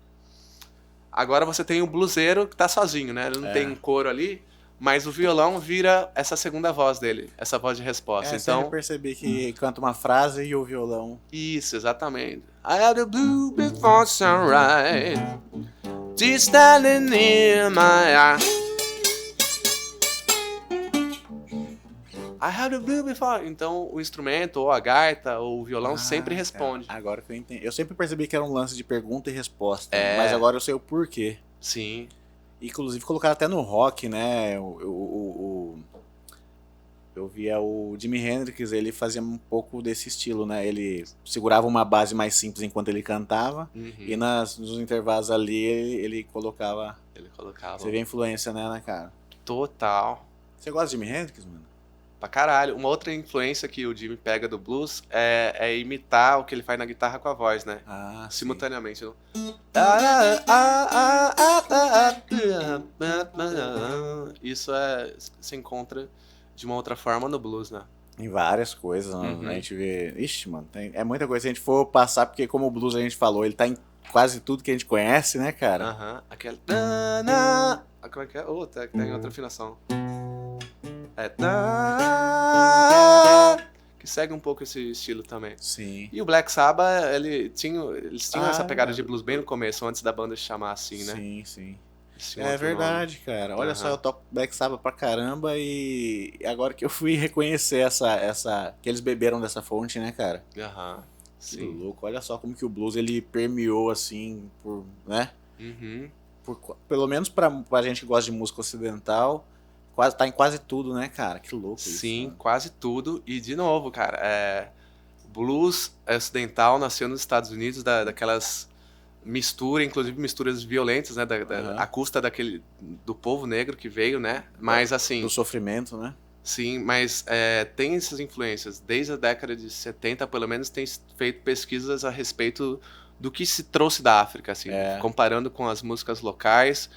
Agora você tem o bluseiro que tá sozinho, né? Ele não tem um coro ali, mas o violão vira essa segunda voz dele, essa voz de resposta. Então, eu percebi que canta uma frase e o violão... Isso, exatamente. I had the blue before sunrise, she's standing near my eye. I have the blue before. Então o instrumento, ou a gaita, ou o violão sempre responde. Cara, agora que eu entendi. Eu sempre percebi que era um lance de pergunta e resposta, mas agora eu sei o porquê. Sim. Inclusive colocaram até no rock, né? Eu via o Jimi Hendrix, ele fazia um pouco desse estilo, né? Ele segurava uma base mais simples enquanto ele cantava, e nos intervalos ali ele colocava. Você vê a influência, né, cara? Total. Você gosta de Jimi Hendrix, mano? Pra caralho. Uma outra influência que o Jimmy pega do blues é imitar o que ele faz na guitarra com a voz, né? Simultaneamente. Isso se encontra de uma outra forma no blues, né? Em várias coisas, né? A gente vê... Ixi, mano, é muita coisa. Se a gente for passar, porque como o blues a gente falou, ele tá em quase tudo que a gente conhece, né, cara? Aquele... Como é que é? Tem outra afinação. Que segue um pouco esse estilo também. Sim. E o Black Sabbath, eles tinham essa pegada de blues bem no começo, antes da banda se chamar assim, né? Sim, sim. É verdade, cara. Olha só, eu toco Black Sabbath pra caramba e agora que eu fui reconhecer essa que eles beberam dessa fonte, né, cara? Sim. Que louco. Olha só como que o blues ele permeou assim, né? Pelo menos pra gente que gosta de música ocidental. Tá em quase tudo, né, cara? Que louco isso. Sim, quase tudo. E, de novo, cara, blues ocidental nasceu nos Estados Unidos daquelas misturas, inclusive misturas violentas, né? À custa do povo negro que veio, né? Mas, assim... Do sofrimento, né? Sim, mas tem essas influências. Desde a década de 70, pelo menos, tem feito pesquisas a respeito do que se trouxe da África, assim. Comparando com as músicas locais...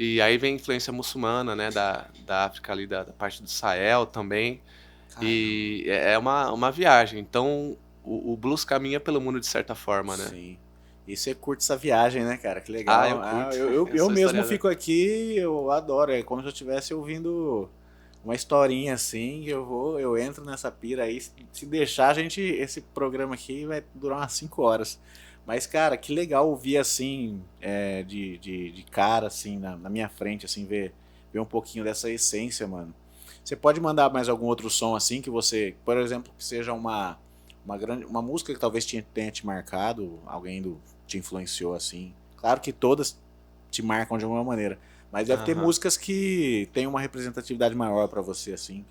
E aí vem a influência muçulmana, né, da África ali, da parte do Sahel também. Caramba. E é uma viagem. Então, o blues caminha pelo mundo de certa forma, né? Sim. E você curte essa viagem, né, cara? Que legal. Eu curto. Eu mesmo fico aqui, eu adoro. É como se eu estivesse ouvindo uma historinha assim, eu entro nessa pira aí. Se deixar, esse programa aqui vai durar umas 5 horas. Mas, cara, que legal ouvir assim, de cara, assim, na minha frente, assim, ver um pouquinho dessa essência, mano. Você pode mandar mais algum outro som, assim, que você, por exemplo, que seja uma música que talvez tenha te marcado, alguém te influenciou, assim. Claro que todas te marcam de alguma maneira, mas deve ter músicas que tem uma representatividade maior pra você, assim.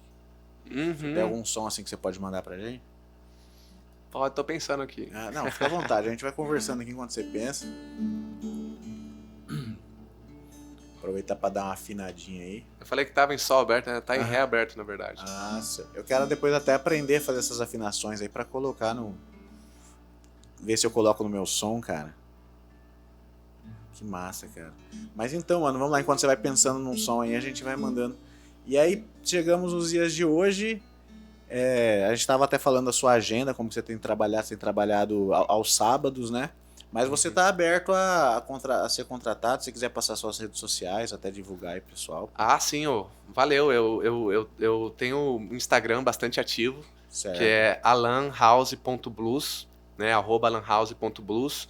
Tem algum som, assim, que você pode mandar pra gente? Tô pensando aqui. Não, fica à vontade. A gente vai conversando aqui enquanto você pensa. Aproveitar pra dar uma afinadinha aí. Eu falei que tava em sol aberto, né? Tá em ré aberto, na verdade. Nossa, eu quero depois até aprender a fazer essas afinações aí pra colocar ver se eu coloco no meu som, cara. Que massa, cara. Mas então, mano, vamos lá. Enquanto você vai pensando num som aí, a gente vai mandando. E aí, chegamos nos dias de hoje... a gente estava até falando da sua agenda, como que você tem trabalhado aos sábados, né? Mas você está aberto a ser contratado, se quiser passar suas redes sociais, até divulgar aí, pessoal. Sim, valeu. Eu tenho um Instagram bastante ativo, que é alanhouse.blues, né? @alanhouse.blues.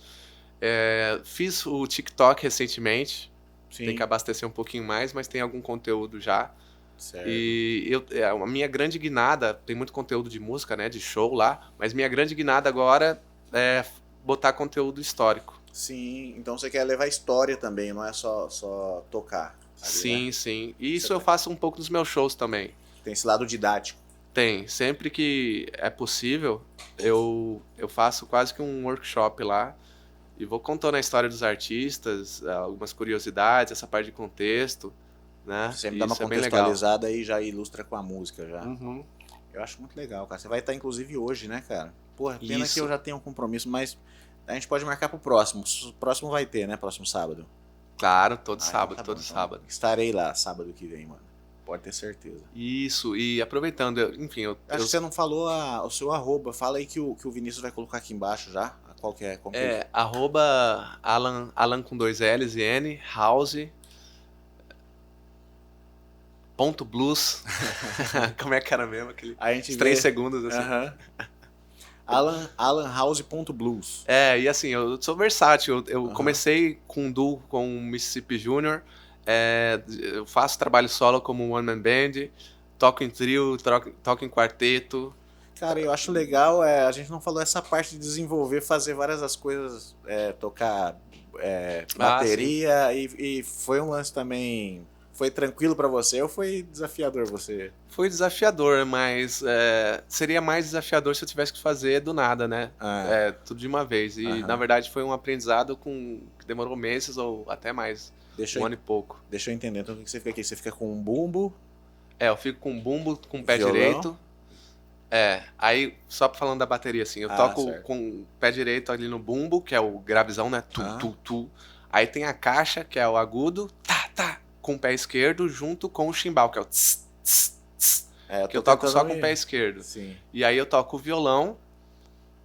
Fiz o TikTok recentemente, tem que abastecer um pouquinho mais, mas tem algum conteúdo já. Certo. E a minha grande guinada, tem muito conteúdo de música, né, de show lá, mas minha grande guinada agora é botar conteúdo histórico. Sim, então você quer levar história também, não é só tocar. Ali, sim, né? Sim. E isso eu faço um pouco nos meus shows também. Tem esse lado didático. Tem. Sempre que é possível, eu faço quase que um workshop lá e vou contando a história dos artistas, algumas curiosidades, essa parte de contexto. Né? Você me dá uma contextualizada e já ilustra com a música já. Eu acho muito legal, cara. Você vai estar inclusive hoje, né, cara? Porra, pena que eu já tenho um compromisso, mas a gente pode marcar pro próximo. O próximo vai ter, né? Próximo sábado. Claro, todo sábado, todo sábado. Estarei lá sábado que vem, mano. Pode ter certeza. Isso, e aproveitando, enfim... Acho que você não falou o seu arroba. Fala aí que o Vinícius vai colocar aqui embaixo já. Qual que é? @Alan com 2 L's e N, House... .blues. Como é que era mesmo? Aqueles 3 segundos assim. alanhouse.blues. E assim, eu sou versátil. Eu comecei com duo com o Mississippi Junior. Eu faço trabalho solo como one man band. Toco em trio, toco em quarteto. Cara, eu acho legal, a gente não falou essa parte de desenvolver, fazer várias das coisas, tocar bateria, e foi um lance também, foi tranquilo pra você ou foi desafiador você? Foi desafiador, mas seria mais desafiador se eu tivesse que fazer do nada, né? Tudo de uma vez. E na verdade foi um aprendizado que demorou meses ou até mais, um ano e pouco. Deixa eu entender, então o que você fica aqui? Você fica com um bumbo? Eu fico com bumbo, com o pé violão? direito. Aí, só falando da bateria, assim, eu toco certo. com o pé direito ali no bumbo, que é o gravizão, né? Tu. Aí tem a caixa, que é o agudo, tá, com o pé esquerdo, junto com o chimbal, que é o tss, tss, tss, que eu toco só com o pé esquerdo. Sim. E aí eu toco o violão,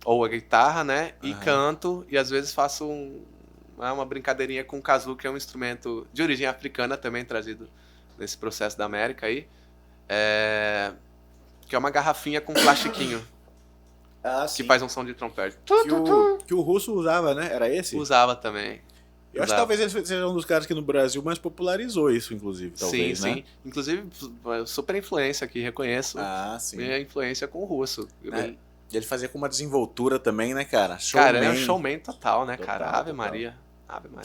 ou a guitarra, né? E canto, e às vezes faço uma brincadeirinha com o kazoo, que é um instrumento de origem africana também, trazido nesse processo da América aí. Que é uma garrafinha com plastiquinho. Que faz um som de trompete. Que o russo usava, né? Era esse? Usava também. Eu acho que talvez ele seja um dos caras que no Brasil mais popularizou isso, inclusive, talvez, sim, né? Sim. Inclusive, super influência aqui, reconheço. Sim. Minha influência com o russo. Ele fazia com uma desenvoltura também, né, cara? Cara, é um showman total, né, cara? Ave Maria.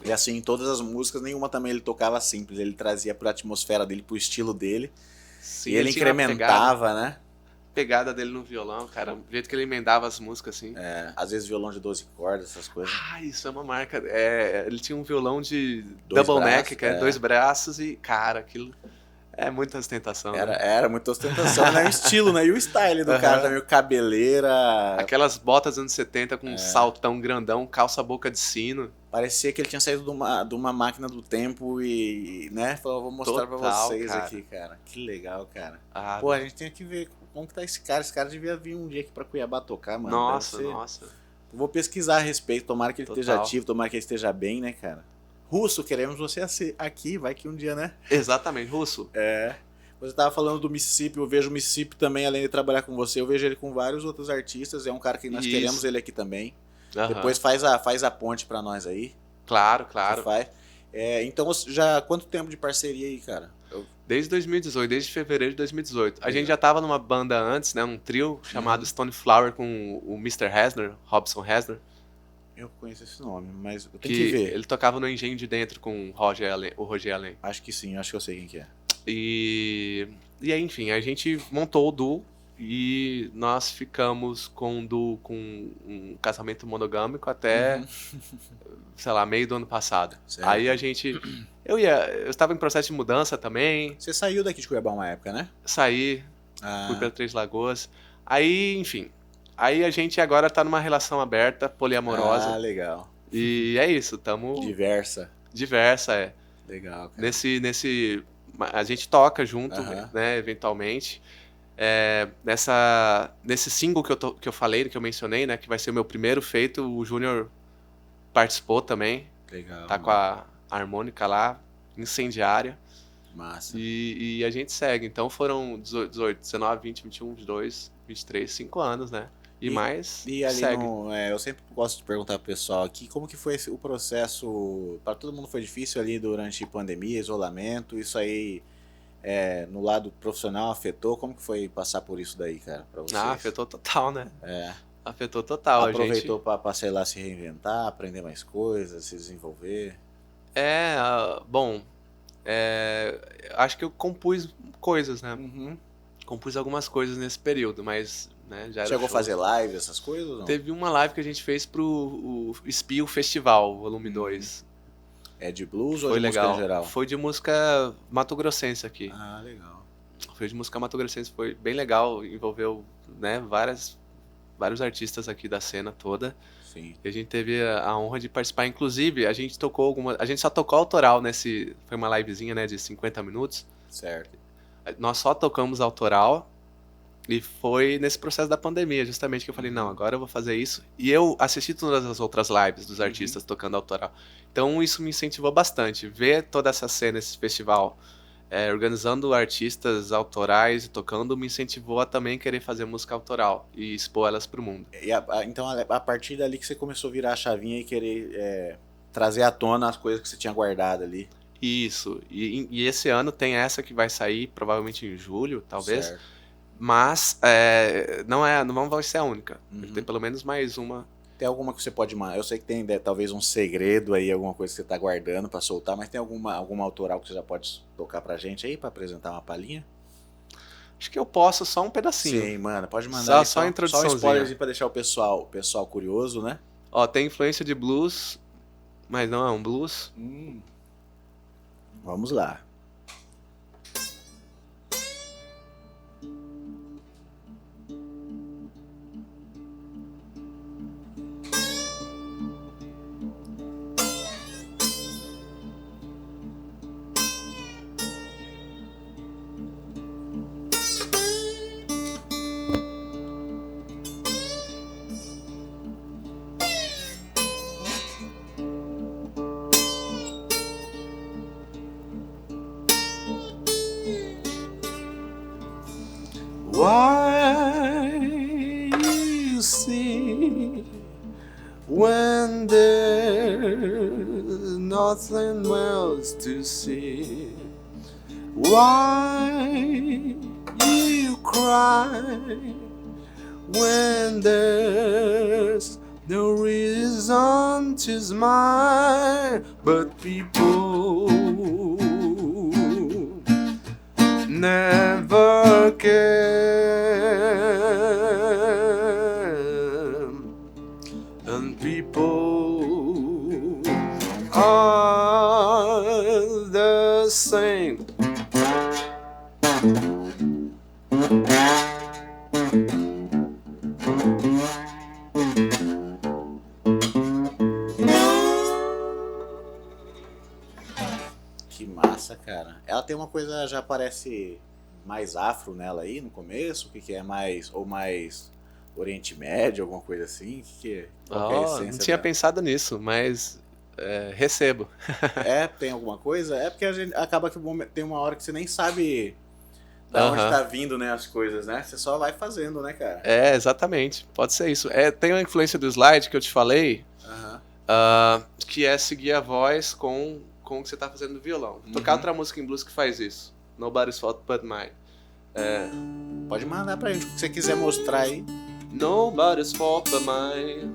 E assim, em todas as músicas, nenhuma também ele tocava simples. Ele trazia pra atmosfera dele, pro estilo dele. Sim, e ele incrementava, né? Pegada dele no violão, cara, o jeito que ele emendava as músicas, assim. Às vezes violão de 12 cordas, essas coisas. Isso é uma marca. Ele tinha um violão de double neck, que é 2 braços, e, cara, aquilo é muita ostentação. Era muita ostentação, né? O estilo, né? E o style do cara também, o cabeleira. Aquelas botas anos 70 com um saltão grandão, calça boca de sino. Parecia que ele tinha saído de uma máquina do tempo e, né? Falou, vou mostrar pra vocês aqui, cara. Que legal, cara. Pô, a gente tem que ver como que tá esse cara. Esse cara devia vir um dia aqui pra Cuiabá tocar, mano. Nossa. Vou pesquisar a respeito. Tomara que ele esteja ativo, tomara que ele esteja bem, né, cara? Russo, queremos você aqui. Vai que um dia, né? Exatamente, Russo. Você tava falando do Mississippi. Eu vejo o Mississippi também, além de trabalhar com você. Eu vejo ele com vários outros artistas. É um cara que nós queremos ele aqui também. Depois faz a ponte pra nós aí. Claro. Então, já quanto tempo de parceria aí, cara? Desde 2018, desde fevereiro de 2018. A gente já tava numa banda antes, né? Um trio chamado Stone Flower com o Mr. Hasner, Robson Hasner. Eu conheço esse nome, mas eu tenho que ver. Ele tocava no Engenho de Dentro com o Roger Allen. Acho que sim, acho que eu sei quem que é. E aí, enfim, a gente montou o duo e nós ficamos com o duo com um casamento monogâmico até, sei lá, meio do ano passado. Certo. Aí a gente... Eu estava em processo de mudança também. Você saiu daqui de Cuiabá uma época, né? Saí, fui para Três Lagoas. Aí, enfim... Aí a gente agora tá numa relação aberta, poliamorosa. Legal. E é isso, tamo... Diversa, Legal, cara. A gente toca junto, né, eventualmente. Nesse single que eu falei, que eu mencionei, né, que vai ser o meu primeiro feito, o Júnior participou também. Legal. Tá com a harmônica lá, incendiária. Massa. E a gente segue. Então foram 18, 19, 20, 21, 22, 23, 5 anos, né? E mais e ali segue. Eu sempre gosto de perguntar pro pessoal aqui como que foi o processo. Para todo mundo foi difícil ali durante pandemia, isolamento. Isso aí no lado profissional afetou? Como que foi passar por isso daí, cara, pra vocês? Afetou total, né? Afetou total. Aproveitou pra, sei lá, se reinventar, aprender mais coisas, se desenvolver? Bom, acho que eu compus coisas, né? Compus algumas coisas nesse período, mas... Né, já chegou a fazer live, essas coisas ou não? Teve uma live que a gente fez pro Espio Festival, volume 2. É de blues ou de música em geral? Foi de música mato-grossense aqui. Legal. Foi de música mato-grossense, foi bem legal, envolveu, né, vários artistas aqui da cena toda. Sim. E a gente teve a honra de participar, inclusive, a gente só tocou autoral foi uma livezinha, né, de 50 minutos. Certo. Nós só tocamos autoral. E foi nesse processo da pandemia, justamente, que eu falei, não, agora eu vou fazer isso. E eu assisti todas as outras lives dos artistas tocando autoral. Então isso me incentivou bastante. Ver toda essa cena, esse festival organizando artistas autorais e tocando, me incentivou a também querer fazer música autoral e expor elas pro mundo. E então, a partir dali que você começou a virar a chavinha e querer trazer à tona as coisas que você tinha guardado ali. Isso. E esse ano tem essa que vai sair provavelmente em julho, talvez. Certo. Mas não vai ser a única. Tem pelo menos mais uma. Tem alguma que você pode mandar? Eu sei que tem talvez um segredo aí, alguma coisa que você tá guardando pra soltar, mas tem alguma autoral que você já pode tocar pra gente aí, pra apresentar uma palhinha? Acho que eu posso só um pedacinho. Sim, mano, pode mandar Só a introduçãozinha. Só um spoiler pra deixar o pessoal curioso, né? Ó, tem influência de blues, mas não é um blues. Vamos lá. Why you see when there's nothing else to see? Why you cry when there's no reason to smile? But people never can, and people are the same. Que massa, cara. Ela tem uma coisa, já parece mais afro nela aí no começo, o que é mais, ou mais Oriente Médio, alguma coisa assim? Qual que é a essência Não tinha dela? pensado nisso, mas recebo. Tem alguma coisa? É porque a gente acaba que tem uma hora que você nem sabe da onde tá vindo, né, as coisas, né? Você só vai fazendo, né, cara? Exatamente. Pode ser isso. Tem uma influência do slide que eu te falei, que é seguir a voz com o que você tá fazendo no violão. Tocar outra música em blues que faz isso. Nobody's Fault But Mine. Pode mandar pra gente o que você quiser mostrar aí. Nobody's fault but mine.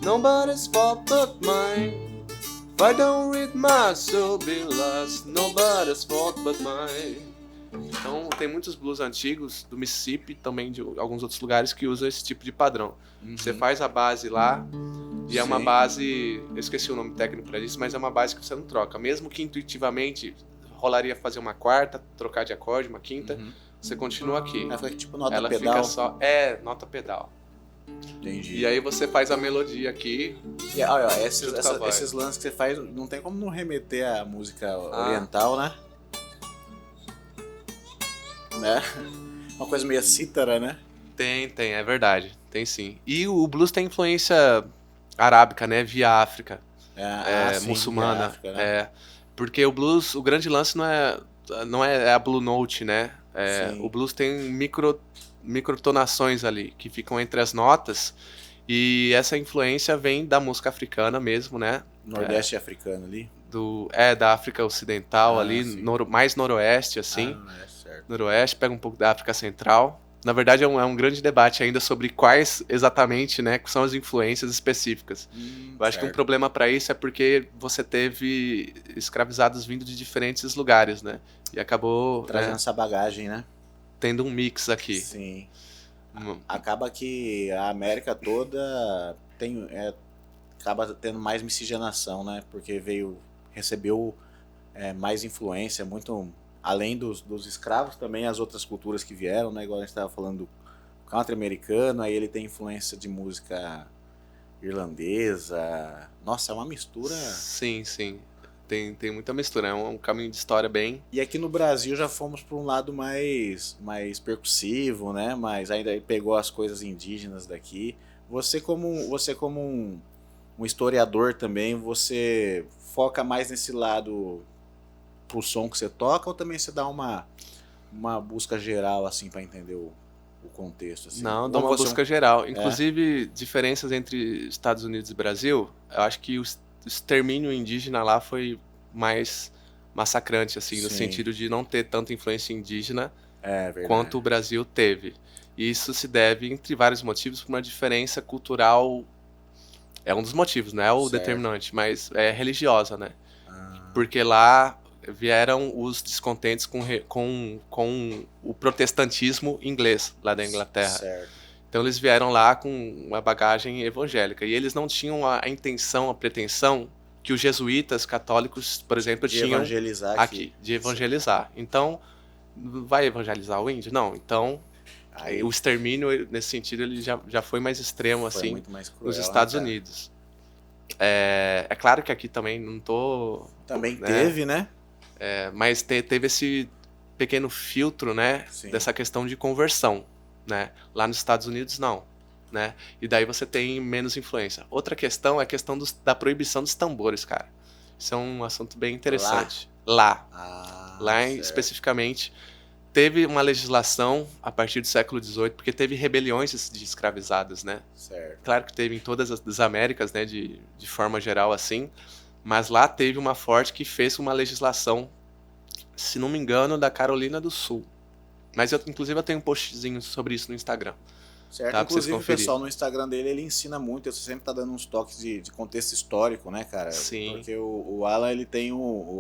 Nobody's fault but mine. If I don't read my soul be lost. Nobody's fault but mine. Então tem muitos blues antigos do Mississippi, também de alguns outros lugares que usam esse tipo de padrão. Você faz a base lá e é uma base, eu esqueci o nome técnico para isso, mas é uma base que você não troca. Mesmo que intuitivamente rolaria fazer uma quarta, trocar de acorde, uma quinta, você continua aqui. Ela fica tipo nota Ela pedal. fica só, nota pedal. Entendi. E aí você faz a melodia aqui. E olha, esses lances que você faz, não tem como não remeter à música oriental, né? Uma coisa meio cítara, né? Tem, é verdade. Tem sim. E o blues tem influência arábica, né? Via África. Sim, muçulmana. via África, né? Porque o blues, o grande lance não é a blue note, né? Sim. O blues tem microtonações ali, que ficam entre as notas. E essa influência vem da música africana mesmo, né? Nordeste africano ali. Da África Ocidental ali, mais noroeste, assim. Certo. Noroeste, pega um pouco da África Central. Na verdade, é um grande debate ainda sobre quais exatamente, né, são as influências específicas. Eu acho que um problema para isso é porque você teve escravizados vindo de diferentes lugares, né? E acabou trazendo essa bagagem, né? Tendo um mix aqui. Sim. Acaba que a América toda acaba tendo mais miscigenação, né? Porque recebeu mais influência, muito além dos escravos, também as outras culturas que vieram, né? Igual a gente estava falando do country americano, aí ele tem influência de música irlandesa. Nossa, é uma mistura. Sim. Tem muita mistura, é um caminho de história bem... E aqui no Brasil já fomos para um lado mais percussivo, né? Mas ainda pegou as coisas indígenas daqui. Você como um historiador também, você foca mais nesse lado pro som que você toca, ou também você dá uma busca geral, assim, pra entender o contexto, assim? Não, dá uma busca geral. Inclusive, diferenças entre Estados Unidos e Brasil, eu acho que o extermínio indígena lá foi mais massacrante, assim, no sentido de não ter tanta influência indígena quanto o Brasil teve. E isso se deve, entre vários motivos, por uma diferença cultural. É um dos motivos, não é o determinante, mas é religiosa, né? Porque lá vieram os descontentes com o protestantismo inglês lá da Inglaterra. Então eles vieram lá com uma bagagem evangélica. E eles não tinham a intenção, a pretensão que os jesuítas católicos, por exemplo, tinham evangelizar aqui. De evangelizar. Então, vai evangelizar o índio? Não. Então, o extermínio, nesse sentido, ele já foi mais extremo, assim, muito mais cruel, nos Estados Unidos. É claro que aqui também não tô... Também teve, né? Mas teve esse pequeno filtro, né? Dessa questão de conversão, né? Lá nos Estados Unidos, não. Né? E daí você tem menos influência. Outra questão é a questão da proibição dos tambores, cara. Isso é um assunto bem interessante. Lá especificamente, teve uma legislação a partir do século XVIII, porque teve rebeliões de escravizados, né? Claro que teve em todas as Américas, né? De forma geral, assim. Mas lá teve uma forte que fez uma legislação, se não me engano, da Carolina do Sul. Mas inclusive eu tenho um postzinho sobre isso no Instagram. Tá, inclusive o pessoal no Instagram dele, ele ensina muito, ele sempre tá dando uns toques de contexto histórico, né, cara? Sim. Porque o Alan, ele tem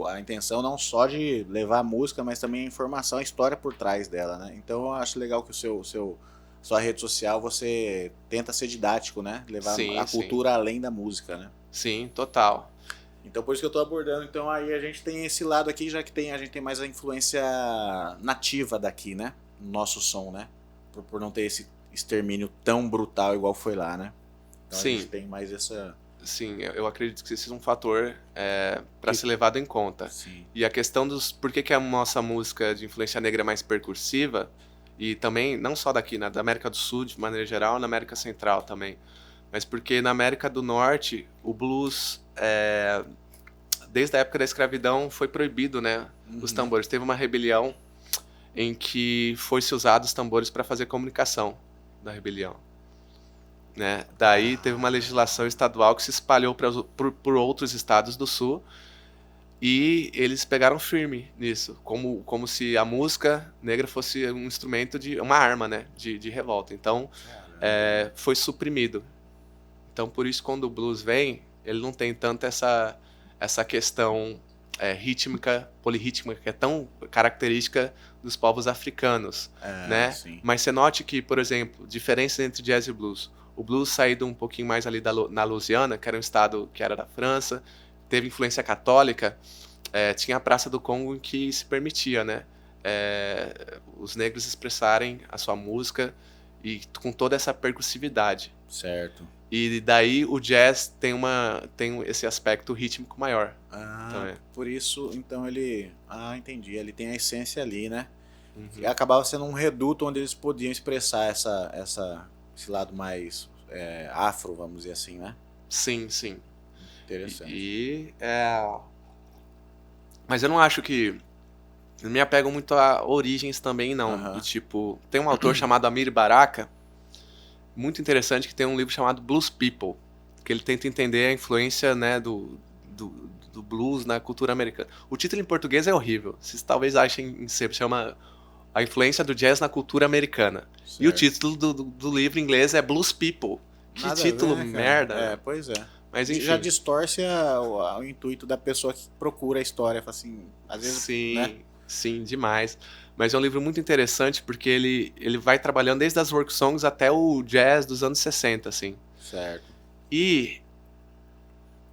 a intenção não só de levar a música, mas também a informação, a história por trás dela, né? Então eu acho legal que sua rede social, você tenta ser didático, né? Levar a cultura além da música, né? Sim, total. Então por isso que eu tô abordando. Então aí a gente tem esse lado aqui, já que a gente tem mais a influência nativa daqui, né? No nosso som, né? Por não ter esse extermínio tão brutal igual foi lá, né? Então a gente tem mais essa... Sim, eu acredito que esse é um fator para ser levado em conta. Sim. E a questão dos... Por que a nossa música de influência negra é mais percursiva, e também, não só daqui, né, da América do Sul, de maneira geral, na América Central também, mas porque na América do Norte, o blues, desde a época da escravidão, foi proibido, né, os tambores. Teve uma rebelião em que foi-se usado os tambores para fazer comunicação da rebelião, né? Daí teve uma legislação estadual que se espalhou por outros estados do sul, e eles pegaram firme nisso, como se a música negra fosse um instrumento uma arma, né, de revolta. Então foi suprimido. Então por isso quando o blues vem, ele não tem tanto essa questão rítmica, polirrítmica, que é tão característica dos povos africanos, né? Sim. Mas você note que, por exemplo, diferenças entre jazz e blues. O blues saído um pouquinho mais ali na Louisiana, que era um estado que era da França, teve influência católica, tinha a Praça do Congo em que se permitia, né? Os negros expressarem a sua música e com toda essa percussividade. Certo. E daí o jazz tem esse aspecto rítmico maior. Também. Por isso, então ele... entendi. Ele tem a essência ali, né? E acabava sendo um reduto onde eles podiam expressar esse lado mais afro, vamos dizer assim, né? Sim, sim. Interessante. Mas eu não acho que... Não me apego muito a origens também, não. Do tipo... Tem um autor chamado Amir Baraka, muito interessante, que tem um livro chamado Blues People, que ele tenta entender a influência, né, do blues na cultura americana. O título em português é horrível, vocês talvez achem, chama A Influência do Jazz na Cultura Americana. Certo. E o título do livro em inglês é Blues People. Que nada título ver, merda. Pois é. Mas enfim. Já distorce o intuito da pessoa que procura a história, assim, às vezes, sim, né? Sim, demais. Mas é um livro muito interessante porque ele vai trabalhando desde as work songs até o jazz dos anos 60, assim. Certo. E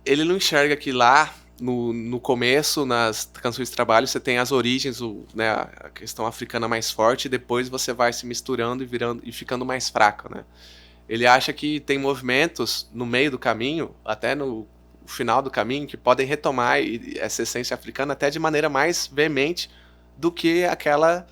ele não enxerga que lá, no começo, nas canções de trabalho, você tem as origens, né, a questão africana mais forte, e depois você vai se misturando e ficando mais fraco, né? Ele acha que tem movimentos no meio do caminho, até no final do caminho, que podem retomar essa essência africana até de maneira mais veemente do que aquela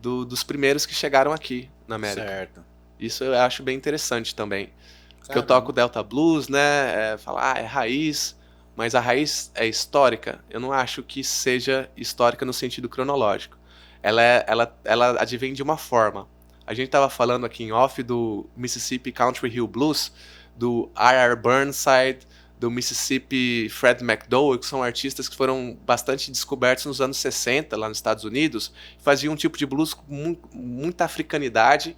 dos primeiros que chegaram aqui na América. Certo. Isso eu acho bem interessante também. Porque eu toco Delta Blues, né? Falar, é raiz, mas a raiz é histórica, eu não acho que seja histórica no sentido cronológico. Ela advém de uma forma. A gente estava falando aqui em off do Mississippi Country Hill Blues, do R.R. Burnside, do Mississippi Fred McDowell, que são artistas que foram bastante descobertos nos anos 60, lá nos Estados Unidos, faziam um tipo de blues com muita africanidade,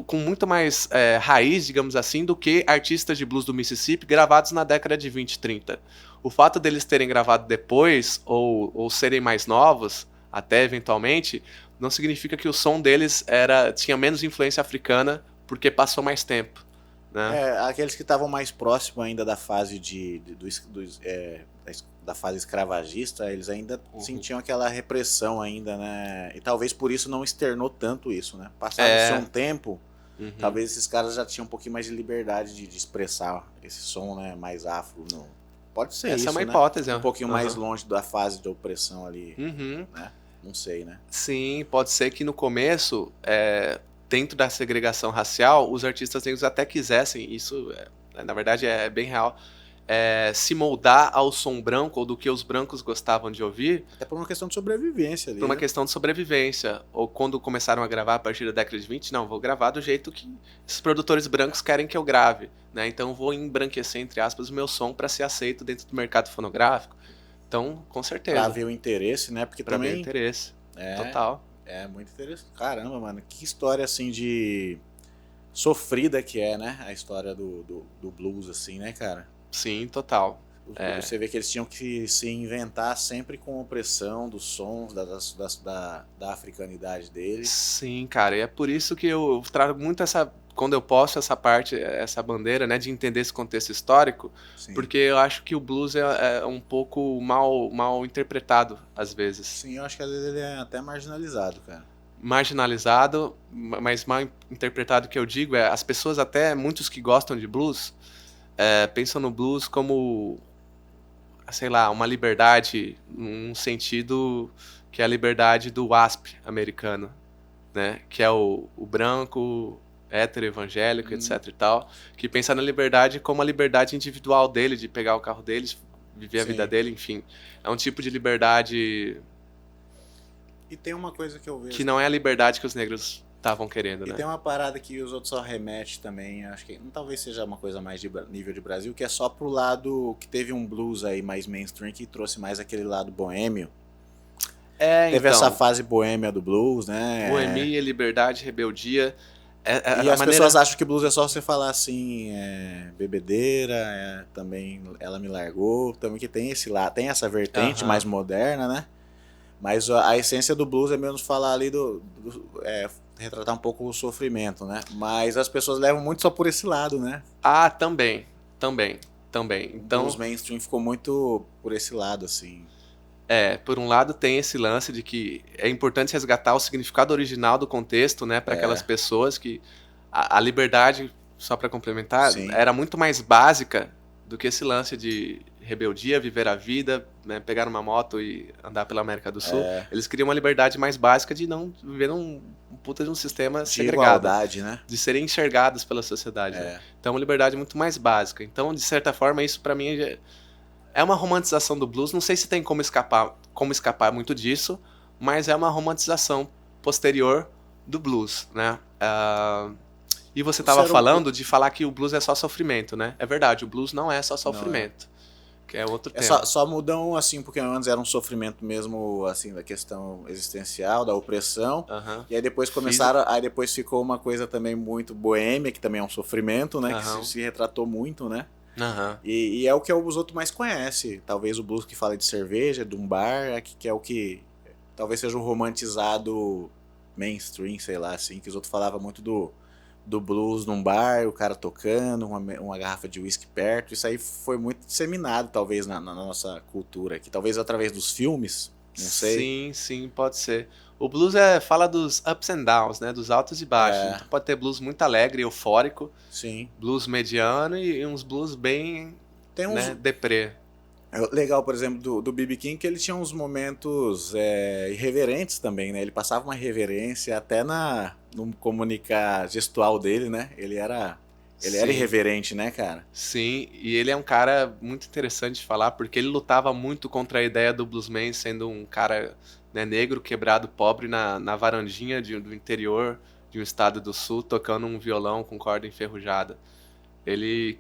com muito mais raiz, digamos assim, do que artistas de blues do Mississippi gravados na década de 20 e 30. O fato deles terem gravado depois, ou serem mais novos, até eventualmente, não significa que o som deles tinha menos influência africana porque passou mais tempo. Né? Aqueles que estavam mais próximos ainda da fase da fase escravagista, eles ainda sentiam aquela repressão ainda, né? E talvez por isso não externou tanto isso, né? Passado-se um tempo, talvez esses caras já tinham um pouquinho mais de liberdade de expressar esse som, né? Mais afro. Pode ser Essa isso, é uma né? hipótese. Um pouquinho mais longe da fase de opressão ali, né? Não sei, né? Sim, pode ser que no começo, dentro da segregação racial, os artistas negros até quisessem, isso na verdade é bem real, se moldar ao som branco ou do que os brancos gostavam de ouvir. Até por uma questão de sobrevivência ali. Por uma questão de sobrevivência. Ou quando começaram a gravar a partir da década de 20, não, vou gravar do jeito que esses produtores brancos querem que eu grave. Né? Então vou embranquecer, entre aspas, o meu som para ser aceito dentro do mercado fonográfico. Então, com certeza. Pra ver o interesse, né? Porque pra também... ver o interesse. Total. É muito interessante. Caramba, mano. Que história, assim, de... sofrida que é, né? A história do blues, assim, né, cara? Sim, total. Você vê que eles tinham que se inventar sempre com opressão dos sons, da africanidade deles. Sim, cara. E é por isso que eu trago muito quando eu posto essa bandeira, né, de entender esse contexto histórico, Sim. Porque eu acho que o blues é um pouco mal interpretado, às vezes. Sim, eu acho que às vezes ele é até marginalizado, cara. Marginalizado, mas mal interpretado, que eu digo, as pessoas, até muitos que gostam de blues, pensam no blues como, sei lá, uma liberdade, num sentido que é a liberdade do WASP americano, né? Que é o branco, hétero, evangélico, etc e tal, que pensa na liberdade como a liberdade individual dele, de pegar o carro dele, viver a vida dele, enfim. É um tipo de liberdade... E tem uma coisa que eu vejo... que não é a liberdade que os negros estavam querendo, né? E tem uma parada que os outros só remetem também, acho que talvez seja uma coisa mais de nível de Brasil, que é só pro lado que teve um blues aí mais mainstream, que trouxe mais aquele lado boêmio. Teve essa fase boêmia do blues, né? Boemia, liberdade, rebeldia. E as pessoas acham que blues é só você falar assim, bebedeira, também ela me largou, também que tem tem essa vertente mais moderna, né? Mas a essência do blues é mesmo falar ali retratar um pouco o sofrimento, né? Mas as pessoas levam muito só por esse lado, né? Ah, também. Então, O blues mainstream ficou muito por esse lado, assim. Por um lado tem esse lance de que é importante resgatar o significado original do contexto, né, para aquelas pessoas que a liberdade, só para complementar, era muito mais básica do que esse lance de rebeldia, viver a vida, né, pegar uma moto e andar pela América do Sul. Eles queriam uma liberdade mais básica de não viver num puta de um sistema de segregado. Igualdade, né? De serem enxergados pela sociedade. Né? Então, uma liberdade muito mais básica. Então, de certa forma, isso para mim é uma romantização do blues. Não sei se tem como escapar muito disso, mas é uma romantização posterior do blues, né? E você estava falando de falar que o blues é só sofrimento, né? É verdade, o blues não é só sofrimento. Que é outro tema. Só mudam, assim, porque antes era um sofrimento mesmo, assim, da questão existencial, da opressão. E aí depois aí depois ficou uma coisa também muito boêmia, que também é um sofrimento, né? Que se retratou muito, né? E é o que os outros mais conhecem. Talvez o blues que fala de cerveja, de um bar, que é o que talvez seja um romantizado mainstream, sei lá, assim, que os outros falavam muito do blues num bar, o cara tocando, uma garrafa de uísque perto. Isso aí foi muito disseminado, talvez, na nossa cultura aqui. Talvez através dos filmes, não sei. Sim, pode ser. O blues fala dos ups and downs, né? Dos altos e baixos. Então pode ter blues muito alegre, eufórico. Sim. Blues mediano e uns blues bem deprê. Legal, por exemplo, do B.B. King, que ele tinha uns momentos irreverentes também, né? Ele passava uma reverência até no comunicar gestual dele, né? Ele era Ele era irreverente, né, cara? Sim, e ele é um cara muito interessante de falar, porque ele lutava muito contra a ideia do bluesman sendo um cara, né, negro, quebrado, pobre, na varandinha do interior de um estado do sul, tocando um violão com corda enferrujada. Ele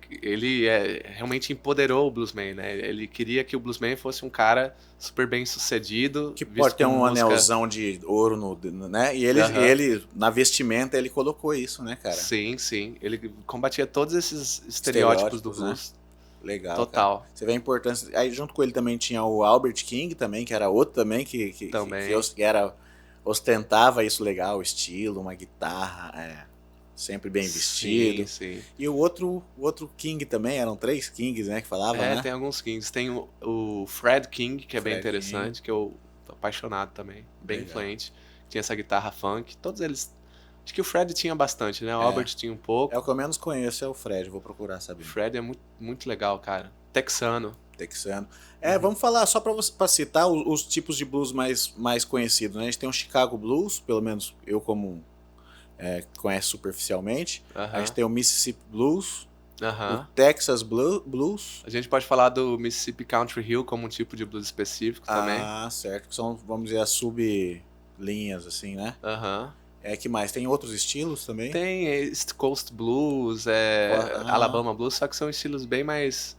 realmente empoderou o bluesman, né? Ele queria que o bluesman fosse um cara super bem sucedido. Que pode ter um anelzão de ouro, né? E ele, na vestimenta, ele colocou isso, né, cara? Sim, sim. Ele combatia todos esses estereótipos do blues. Né? Legal, total. Cara. Você vê a importância. Aí junto com ele também tinha o Albert King também, que era outro também que ostentava isso legal, o estilo, uma guitarra, sempre bem vestido. Sim. E o outro King também, eram 3 Kings, né, que falavam, né? Tem alguns Kings. Tem o Fred King, que é bem interessante, que eu tô apaixonado também, bem influente. Tinha essa guitarra funk, todos eles... Acho que o Fred tinha bastante, né? O Albert tinha um pouco. É o que eu menos conheço, é o Fred, vou procurar saber. O Fred é muito, muito legal, cara. Texano. Vamos falar só pra citar os tipos de blues mais conhecidos, né? A gente tem o Chicago Blues, pelo menos eu como conheço superficialmente. A gente tem o Mississippi Blues, o Texas Blues. A gente pode falar do Mississippi Country Hill como um tipo de blues específico também. Ah, certo. Que são, vamos dizer, as sublinhas, assim, né? Que mais? Tem outros estilos também? Tem East Coast Blues, Alabama Blues, só que são estilos bem mais...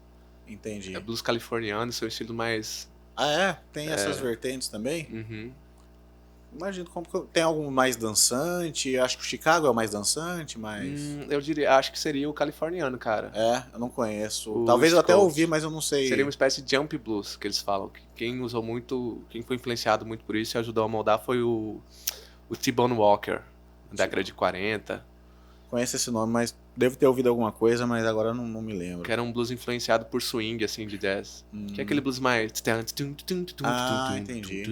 Entendi. Blues californiano, são estilos mais... Tem essas vertentes também? Uhum. Imagino como que tem algum mais dançante. Acho que o Chicago é o mais dançante, mas... eu diria, acho que seria o californiano, cara. Eu não conheço. Talvez eu até ouvi, mas eu não sei. Seria uma espécie de jump blues, que eles falam. Quem usou muito, quem foi influenciado muito por isso e ajudou a moldar foi o T-Bone Walker, da década de 40. Conheço esse nome, mas devo ter ouvido alguma coisa, mas agora não me lembro. Que era um blues influenciado por swing, assim, de jazz. Que é aquele blues mais... entendi.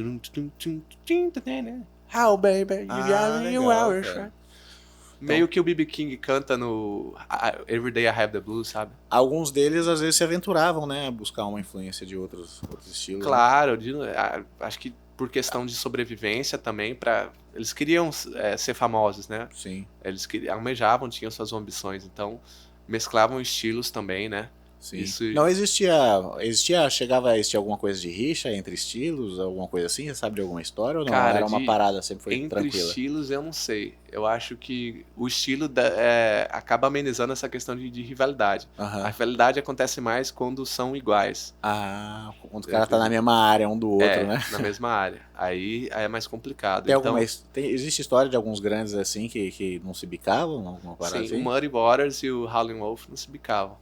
How, baby, you are meio que o B.B. King canta no Every Day I Have the Blues, sabe? Alguns deles, às vezes, se aventuravam, né? A buscar uma influência de outros estilos. Claro, acho que por questão de sobrevivência também, eles queriam ser famosos, né? Sim. Eles almejavam, tinham suas ambições, então mesclavam estilos também, né? Sim. Não chegava a existir alguma coisa de rixa entre estilos, alguma coisa assim? Você sabe de alguma história ou não? Cara, era uma parada, sempre foi entre tranquila? Entre estilos eu não sei. Eu acho que o estilo acaba amenizando essa questão de rivalidade. A rivalidade acontece mais quando são iguais. Quando o cara tá na mesma área um do outro, né? Na mesma área. Aí é mais complicado. Existe história de alguns grandes assim que não se bicavam? Alguma parada assim? O Muddy Waters e o Howlin' Wolf não se bicavam.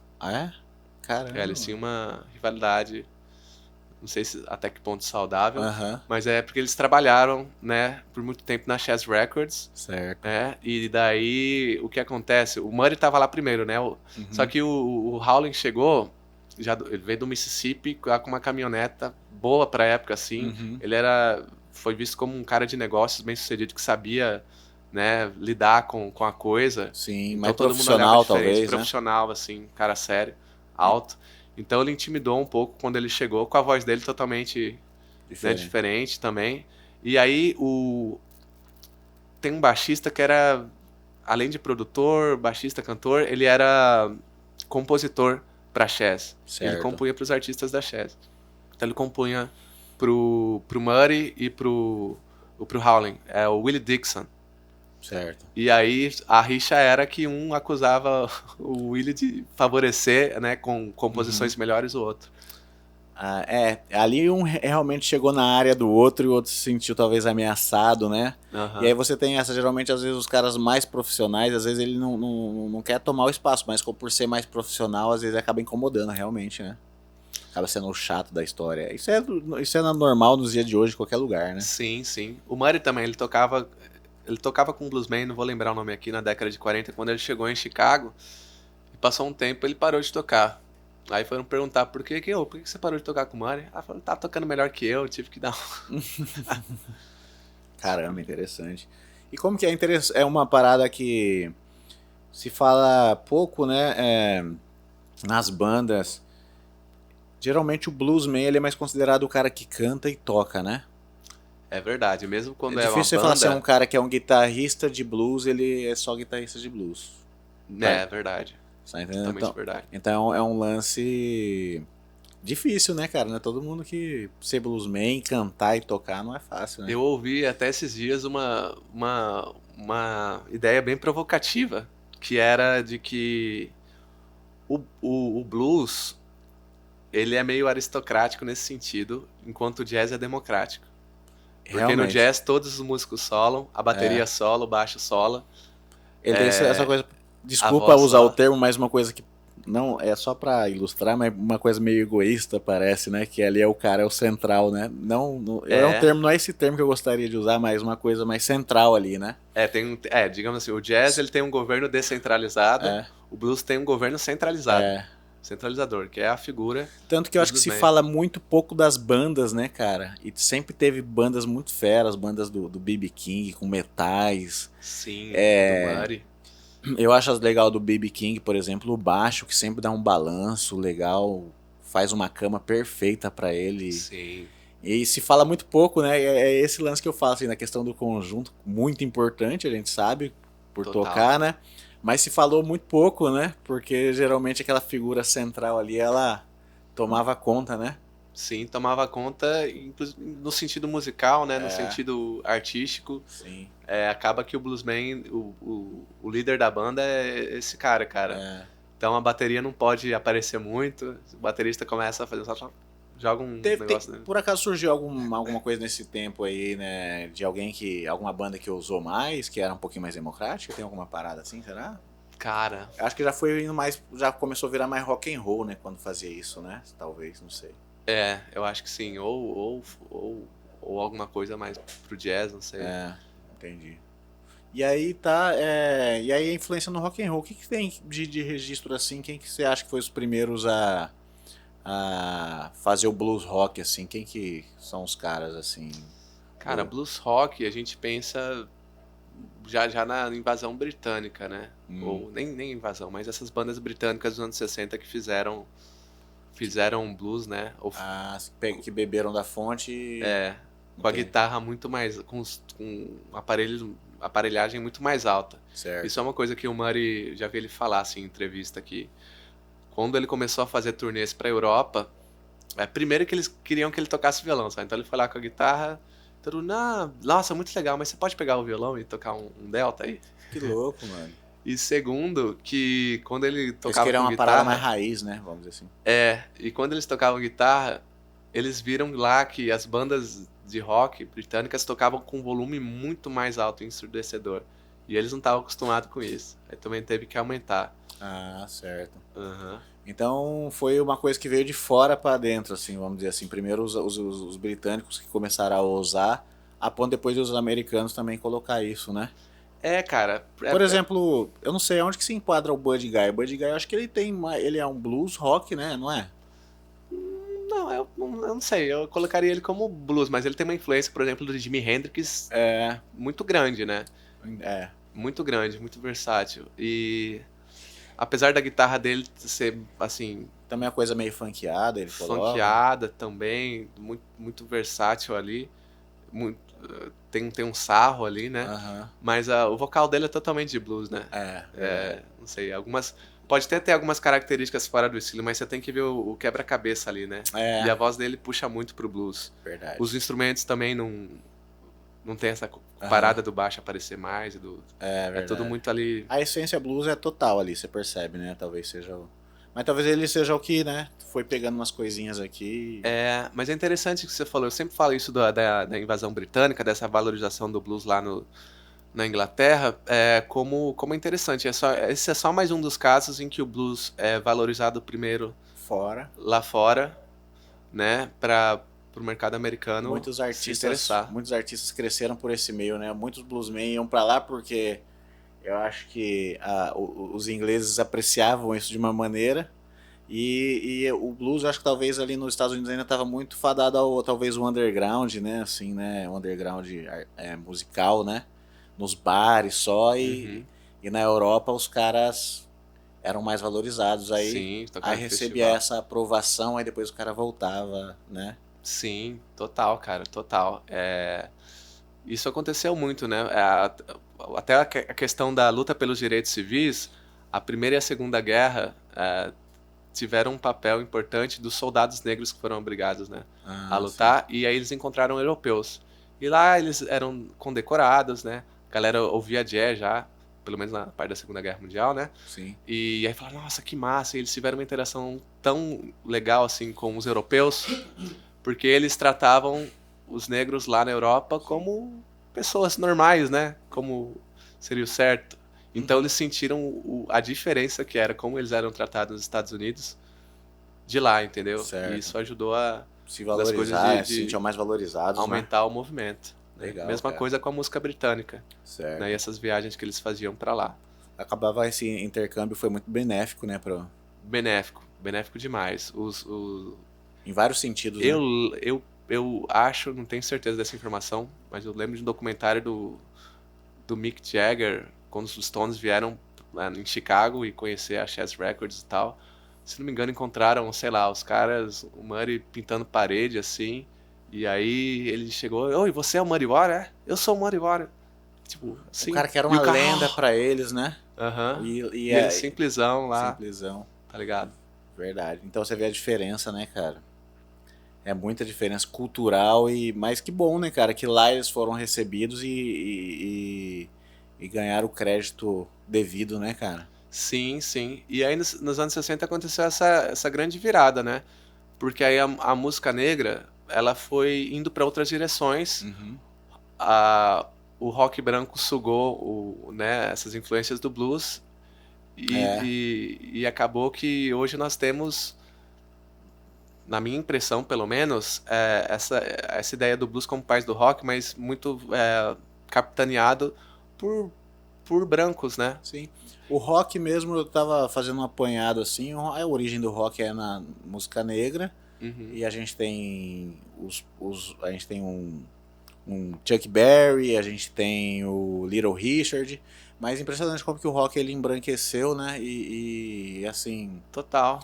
Caramba. Eles tinham uma rivalidade, não sei se até que ponto saudável, mas é porque eles trabalharam, né, por muito tempo na Chess Records. Certo. E daí, o que acontece? O Muddy tava lá primeiro, né? Só que o Howlin' chegou, ele veio do Mississippi com uma caminhoneta boa pra época, assim. Ele foi visto como um cara de negócios bem sucedido, que sabia, né, lidar com a coisa. Sim, então, mais todo profissional, mundo talvez, né? Profissional, assim, cara sério, alto. Então ele intimidou um pouco quando ele chegou, com a voz dele totalmente diferente também. E aí tem um baixista que era, além de produtor, baixista, cantor, ele era compositor pra Chess. Certo. Ele compunha pros artistas da Chess. Então ele compunha pro Muddy e pro Howlin', o Willie Dixon. Certo. E aí a rixa era que um acusava o Willie de favorecer, né, com composições melhores o outro. Ali um realmente chegou na área do outro e o outro se sentiu talvez ameaçado, né? E aí você tem geralmente às vezes os caras mais profissionais, às vezes ele não quer tomar o espaço, mas por ser mais profissional, às vezes acaba incomodando realmente, né? Acaba sendo o chato da história. Isso é normal nos dias de hoje, em qualquer lugar, né? Sim. O Muddy também, ele tocava com um bluesman, não vou lembrar o nome aqui, na década de 40, quando ele chegou em Chicago, e passou um tempo, ele parou de tocar. Aí foram perguntar por que você parou de tocar com o Muddy? Falou, tá tocando melhor que eu, tive que dar Caramba, interessante. E como que é uma parada que se fala pouco, né, nas bandas. Geralmente o bluesman ele é mais considerado o cara que canta e toca, né? É verdade, mesmo quando é difícil você falar assim, um cara que é um guitarrista de blues, ele é só guitarrista de blues. É verdade. Tá entendendo? Totalmente Então, verdade. então é um lance difícil, né, cara? Não é todo mundo que ser bluesman, cantar e tocar não é fácil, né? Eu ouvi até esses dias uma ideia bem provocativa, que era de que o blues, ele é meio aristocrático nesse sentido, enquanto o jazz é democrático. Porque no Realmente. jazz todos os músicos solam, a É. bateria sola, o baixo sola, Ele tem essa coisa. a Desculpa voz usar o sola. termo, mas uma coisa que não é só pra ilustrar, mas uma coisa meio egoísta parece, né? Que ali é o cara, é o central, né? É um É, termo, não é esse termo que eu gostaria de usar, mas uma coisa mais central ali, né? digamos assim, o jazz ele tem um governo descentralizado, É, o blues tem um governo centralizado, é. centralizador, que é a figura Tanto que eu do acho que se bluesman. fala muito pouco das bandas, né, cara? E sempre teve bandas muito feras, bandas do B.B. King com metais. Sim, do É, Muddy. eu acho legal do B.B. King, por exemplo, o baixo, que sempre dá um balanço legal, faz uma cama perfeita pra ele. Sim, E se fala muito pouco, né? É esse lance que eu falo, assim, na questão do conjunto, muito importante, a gente sabe, por total. tocar, né? Mas se falou muito pouco, né? Porque geralmente aquela figura central ali, ela tomava conta, né? Sim, tomava conta, no sentido musical, né, no É, sentido artístico. sim. Acaba que o bluesman, o líder da banda é esse cara. É. Então a bateria não pode aparecer muito, o baterista começa a fazer só joga um negócio, né? Por acaso surgiu alguma coisa nesse tempo aí, né? De alguém que. Alguma banda que usou mais, que era um pouquinho mais democrática? Tem alguma parada assim, será? Cara, Acho que já foi indo mais. Já começou a virar mais rock and roll, né? Quando fazia isso, né? Talvez, não sei. eu acho que sim, ou alguma coisa mais pro jazz, não sei. É, entendi. E aí tá. E aí a influência no rock and roll. O que tem de registro assim? Quem que você acha que foi os primeiros a fazer o blues rock, assim? Quem que são os caras, assim? Cara, Do... blues rock, a gente pensa já na invasão britânica, né? Hum, Ou nem invasão, mas essas bandas britânicas dos anos 60 que fizeram blues, né? que beberam da fonte. Com a Entende? guitarra muito mais, com aparelhagem muito mais alta. Isso Certo. é uma coisa que o Murray, já vi ele falar assim, em entrevista, que quando ele começou a fazer turnês pra Europa, primeiro que eles queriam que ele tocasse violão, sabe? Então ele foi lá com a guitarra, todo mundo, nossa, muito legal, mas você pode pegar o violão e tocar um delta aí? Que louco, mano. E segundo, que quando ele Eles tocava queriam com uma parada mais guitarra, raiz, né? Vamos dizer assim. e quando eles tocavam guitarra, eles viram lá que as bandas de rock britânicas tocavam com um volume muito mais alto e ensurdecedor. E eles não estavam acostumados com isso. Aí também teve que aumentar. Ah, certo. Aham. Então foi uma coisa que veio de fora pra dentro, assim, vamos dizer assim. Primeiro os britânicos que começaram a usar, a ponto depois os americanos também colocar isso, né? Cara. Por exemplo, eu não sei onde que se enquadra o Buddy Guy. O Buddy Guy, eu acho que ele é um blues rock, né? Não é? Não, eu não sei. Eu colocaria ele como blues, mas ele tem uma influência, por exemplo, do Jimi Hendrix É, muito grande, né? é. Muito grande, muito versátil. E apesar da guitarra dele ser, assim, Também é uma coisa meio funkeada, ele coloca. funkeada também, muito, muito versátil ali. Muito, tem um sarro ali, né? Aham. Mas o vocal dele é totalmente de blues, né? É, verdade. Não sei, pode até ter algumas características fora do estilo, mas você tem que ver o quebra-cabeça ali, né? E É, a voz dele puxa muito pro blues. verdade. Os instrumentos também não tem essa Aham. parada do baixo aparecer mais. É É tudo verdade. muito ali. A essência blues é total ali, você percebe, né? Talvez seja o. Mas talvez ele seja o que, né? Foi pegando umas coisinhas aqui. Mas é interessante o que você falou. Eu sempre falo isso da invasão britânica, dessa valorização do blues lá na Inglaterra, como é interessante. Esse é só mais um dos casos em que o blues é valorizado primeiro Fora. lá fora, né, para o mercado americano se interessar. Muitos artistas cresceram por esse meio, né? Muitos bluesmen iam pra lá porque eu acho que os ingleses apreciavam isso de uma maneira. E o blues, eu acho que talvez ali nos Estados Unidos ainda estava muito fadado ao talvez o underground, né? Assim, né? O underground musical, né? Nos bares só. Uhum. E na Europa os caras eram mais valorizados. Sim, Aí tocar em recebia festival. essa aprovação, aí depois o cara voltava, né? Sim, total, cara, total. Isso aconteceu muito, né? Até a questão da luta pelos direitos civis, a Primeira e a Segunda Guerra tiveram um papel importante dos soldados negros que foram obrigados, né, a lutar, sim. E aí eles encontraram europeus. E lá eles eram condecorados, né, a galera ouvia jazz já, pelo menos na parte da Segunda Guerra Mundial, né? Sim. E aí falaram, nossa, que massa, e eles tiveram uma interação tão legal assim com os europeus, porque eles tratavam os negros lá na Europa como pessoas normais, né? Como seria o certo. Então eles sentiram a diferença que era, como eles eram tratados nos Estados Unidos de lá, entendeu? Certo. E isso ajudou a se valorizar, se sentiam mais valorizados, aumentar, né? O movimento. Legal, Mesma coisa com a música britânica. Certo. Né? E essas viagens que eles faziam para lá. Acabava esse intercâmbio, foi muito benéfico, né? Benéfico demais. Em vários sentidos, né? Eu acho, não tenho certeza dessa informação, mas eu lembro de um documentário do Mick Jagger, quando os Stones vieram em Chicago e conhecer a Chess Records e tal. Se não me engano, encontraram, sei lá, os caras, o Muddy pintando parede, assim, e aí ele chegou, oi, você é o Muddy Waters? Eu sou o Muddy Waters. Tipo, assim, o cara que era uma lenda pra eles, né? Aham. E ele simplesão lá. Simplesão. Tá ligado? Verdade. Então você vê a diferença, né, cara? É muita diferença cultural, mas que bom, né, cara? Que lá eles foram recebidos e ganharam o crédito devido, né, cara? Sim, sim. E aí nos anos 60 aconteceu essa grande virada, né? Porque aí a música negra, ela foi indo para outras direções. Uhum. O rock branco sugou né, essas influências do blues e acabou que hoje nós temos, na minha impressão pelo menos, essa ideia do blues como pai do rock, mas muito capitaneado por brancos, né? Sim. O rock mesmo, eu tava fazendo um apanhado assim, a origem do rock é na música negra, e a gente tem a gente tem um Chuck Berry, a gente tem o Little Richard, mas impressionante como que o rock ele embranqueceu, né, e assim... Total,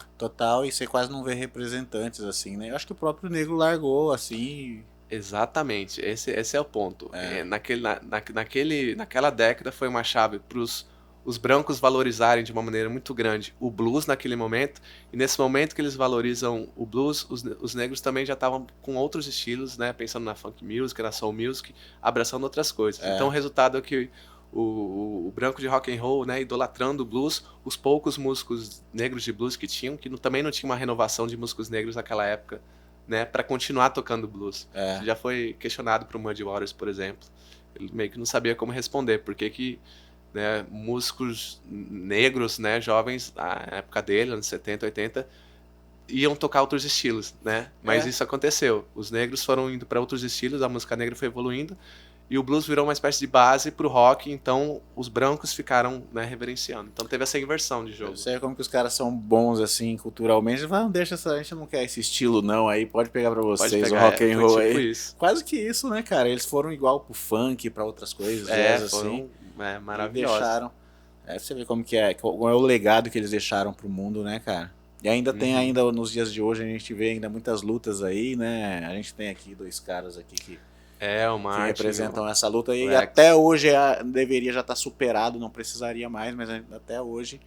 e você quase não vê representantes assim, né, eu acho que o próprio negro largou, assim... Exatamente, esse é o ponto. Naquela década foi uma chave para os brancos valorizarem de uma maneira muito grande o blues naquele momento, e nesse momento que eles valorizam o blues, os negros também já estavam com outros estilos, né, pensando na funk music, na soul music, abraçando outras coisas. Então o resultado é que o branco de rock and roll, né, idolatrando o blues, os poucos músicos negros de blues que tinham, que também não tinha uma renovação de músicos negros naquela época, né, para continuar tocando blues. Isso já foi questionado pro Muddy Waters, por exemplo. Ele meio que não sabia como responder, porque que né, músicos negros, né, jovens, na época dele, anos 70, 80, iam tocar outros estilos, né? Mas isso aconteceu. Os negros foram indo para outros estilos, a música negra foi evoluindo, e o blues virou uma espécie de base pro rock, então os brancos ficaram, né, reverenciando. Então teve essa inversão de jogo. Eu sei como que os caras são bons, assim, culturalmente. Não, deixa a gente não quer esse estilo não, aí pode pegar pra vocês o rock and roll tipo aí. Isso. Quase que isso, né, cara? Eles foram igual pro funk, pra outras coisas, foram, assim. Maravilhosos. Deixaram. Você vê como que é, qual é o legado que eles deixaram pro mundo, né, cara? E ainda tem, ainda nos dias de hoje, a gente vê ainda muitas lutas aí, né? A gente tem aqui dois caras aqui que representam essa luta e até hoje deveria já estar superado, não precisaria mais, mas até hoje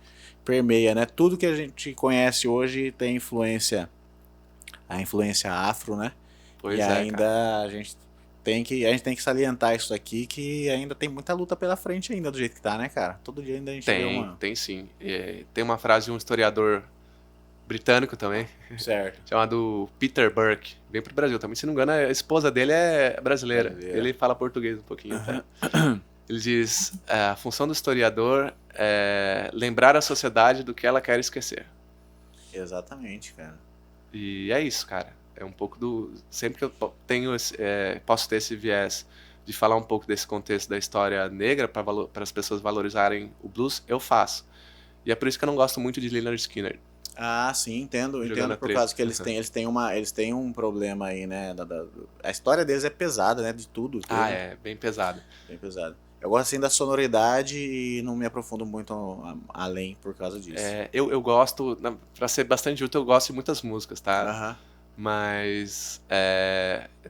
permeia, né? Tudo que a gente conhece hoje tem a influência afro, né? Pois ainda cara. a gente tem que salientar isso aqui, que ainda tem muita luta pela frente ainda, do jeito que tá, né, cara? Todo dia ainda a gente vê uma... Tem sim. Tem uma frase de um historiador britânico também, certo, chamado Peter Burke, vem pro Brasil também, se não me engano a esposa dele é brasileira. Ele fala português um pouquinho, tá? Ele diz, a função do historiador é lembrar a sociedade do que ela quer esquecer. Exatamente, cara. E é isso, cara, é um pouco sempre que eu posso ter esse viés de falar um pouco desse contexto da história negra para as pessoas valorizarem o blues, eu faço. E é por isso que eu não gosto muito de Lynyrd Skynyrd. Ah, sim, entendo por causa que eles têm um problema aí, né, a história deles é pesada, né, de tudo. Bem pesada. Bem pesada. Eu gosto assim da sonoridade e não me aprofundo muito além por causa disso. Eu gosto, pra ser bastante útil, eu gosto de muitas músicas, tá? Mas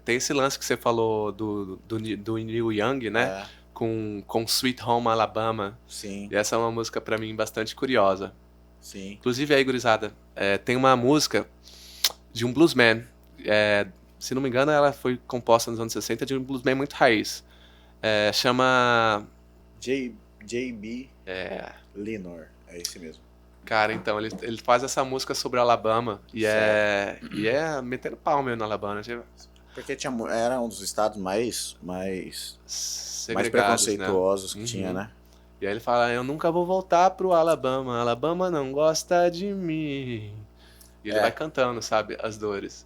tem esse lance que você falou do Neil Young, né? com Sweet Home Alabama. Sim. E essa é uma música pra mim bastante curiosa. Sim. Inclusive aí, gurizada, tem uma música de um bluesman. Se não me engano, ela foi composta nos anos 60 de um bluesman muito raiz. Chama... J.B. Lenore. É esse mesmo. Cara, então, ele faz essa música sobre o Alabama e é metendo pau mesmo no Alabama. Porque era um dos estados mais Segregados, preconceituosos, né? que tinha, né? E aí ele fala, eu nunca vou voltar pro Alabama, Alabama não gosta de mim. E ele vai cantando, sabe, as dores.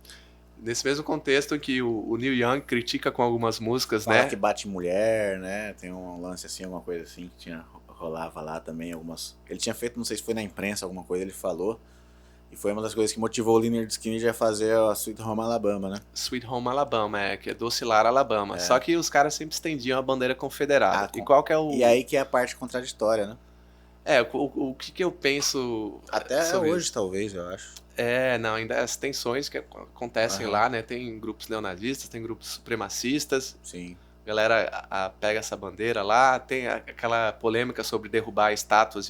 Nesse mesmo contexto em que o Neil Young critica com algumas músicas, Fala né? que bate mulher, né? Tem um lance assim, alguma coisa assim que rolava lá também, algumas... Ele tinha feito, não sei se foi na imprensa, alguma coisa, ele falou. E foi uma das coisas que motivou o Lynyrd Skynyrd a fazer a Sweet Home Alabama, né? Sweet Home Alabama, que é Doce Lar Alabama. Só que os caras sempre estendiam a bandeira confederada. E qual que é o... E aí que é a parte contraditória, né? O que eu penso... Até hoje, talvez, eu acho. Não, ainda as tensões que acontecem lá, né? Tem grupos neonazistas, tem grupos supremacistas. Sim. A galera pega essa bandeira lá, tem aquela polêmica sobre derrubar estátuas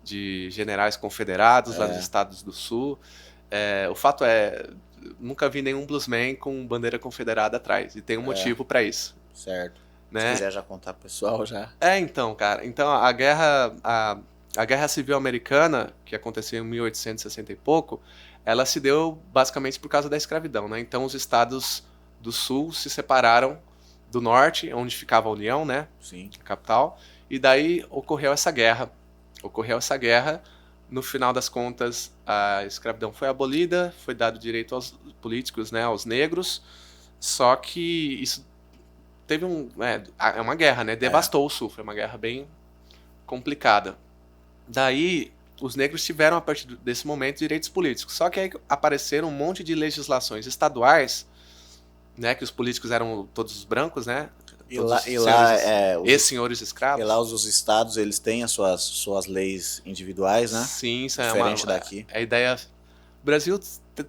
de generais confederados lá nos estados do sul. O fato nunca vi nenhum bluesman com bandeira confederada atrás, e tem um motivo pra isso. Certo. Né? Se quiser já contar pro pessoal, já. Então, cara, a Guerra Civil Americana, que aconteceu em 1860 e pouco, ela se deu basicamente por causa da escravidão, né? Então os estados do sul se separaram do norte, onde ficava a União, né? Sim. A capital, e daí ocorreu essa guerra. No final das contas, a escravidão foi abolida, foi dado direito aos políticos, né, aos negros, só que isso teve uma guerra, né? Devastou o sul, foi uma guerra bem complicada. Daí, os negros tiveram, a partir desse momento, direitos políticos. Só que aí apareceram um monte de legislações estaduais, né? Que os políticos eram todos brancos, né? Senhores escravos. E lá os estados, eles têm as suas leis individuais, né? Sim, isso diferente daqui. A ideia... O Brasil,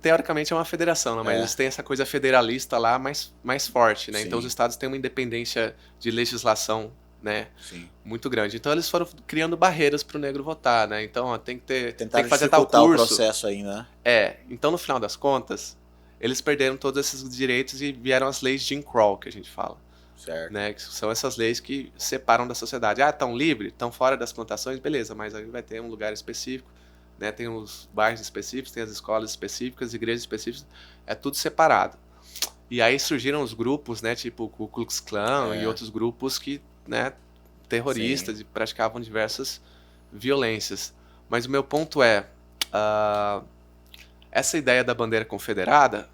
teoricamente, é uma federação, né? Mas eles têm essa coisa federalista lá mais forte, né? Sim. Então os estados têm uma independência de legislação, né? Sim. Muito grande. Então eles foram criando barreiras para o negro votar, né? Então tem que fazer tal curso. O processo aí, né? Então no final das contas, eles perderam todos esses direitos e vieram as leis de Jim Crow, que a gente fala. Certo. Né? Que são essas leis que separam da sociedade. Estão livres? Estão fora das plantações? Beleza, mas aí vai ter um lugar específico. Né, tem os bairros específicos, tem as escolas específicas, igrejas específicas, é tudo separado. E aí surgiram os grupos, né, tipo o Ku Klux Klan e outros grupos que, né, terroristas e praticavam diversas violências. Mas o meu ponto essa ideia da bandeira confederada,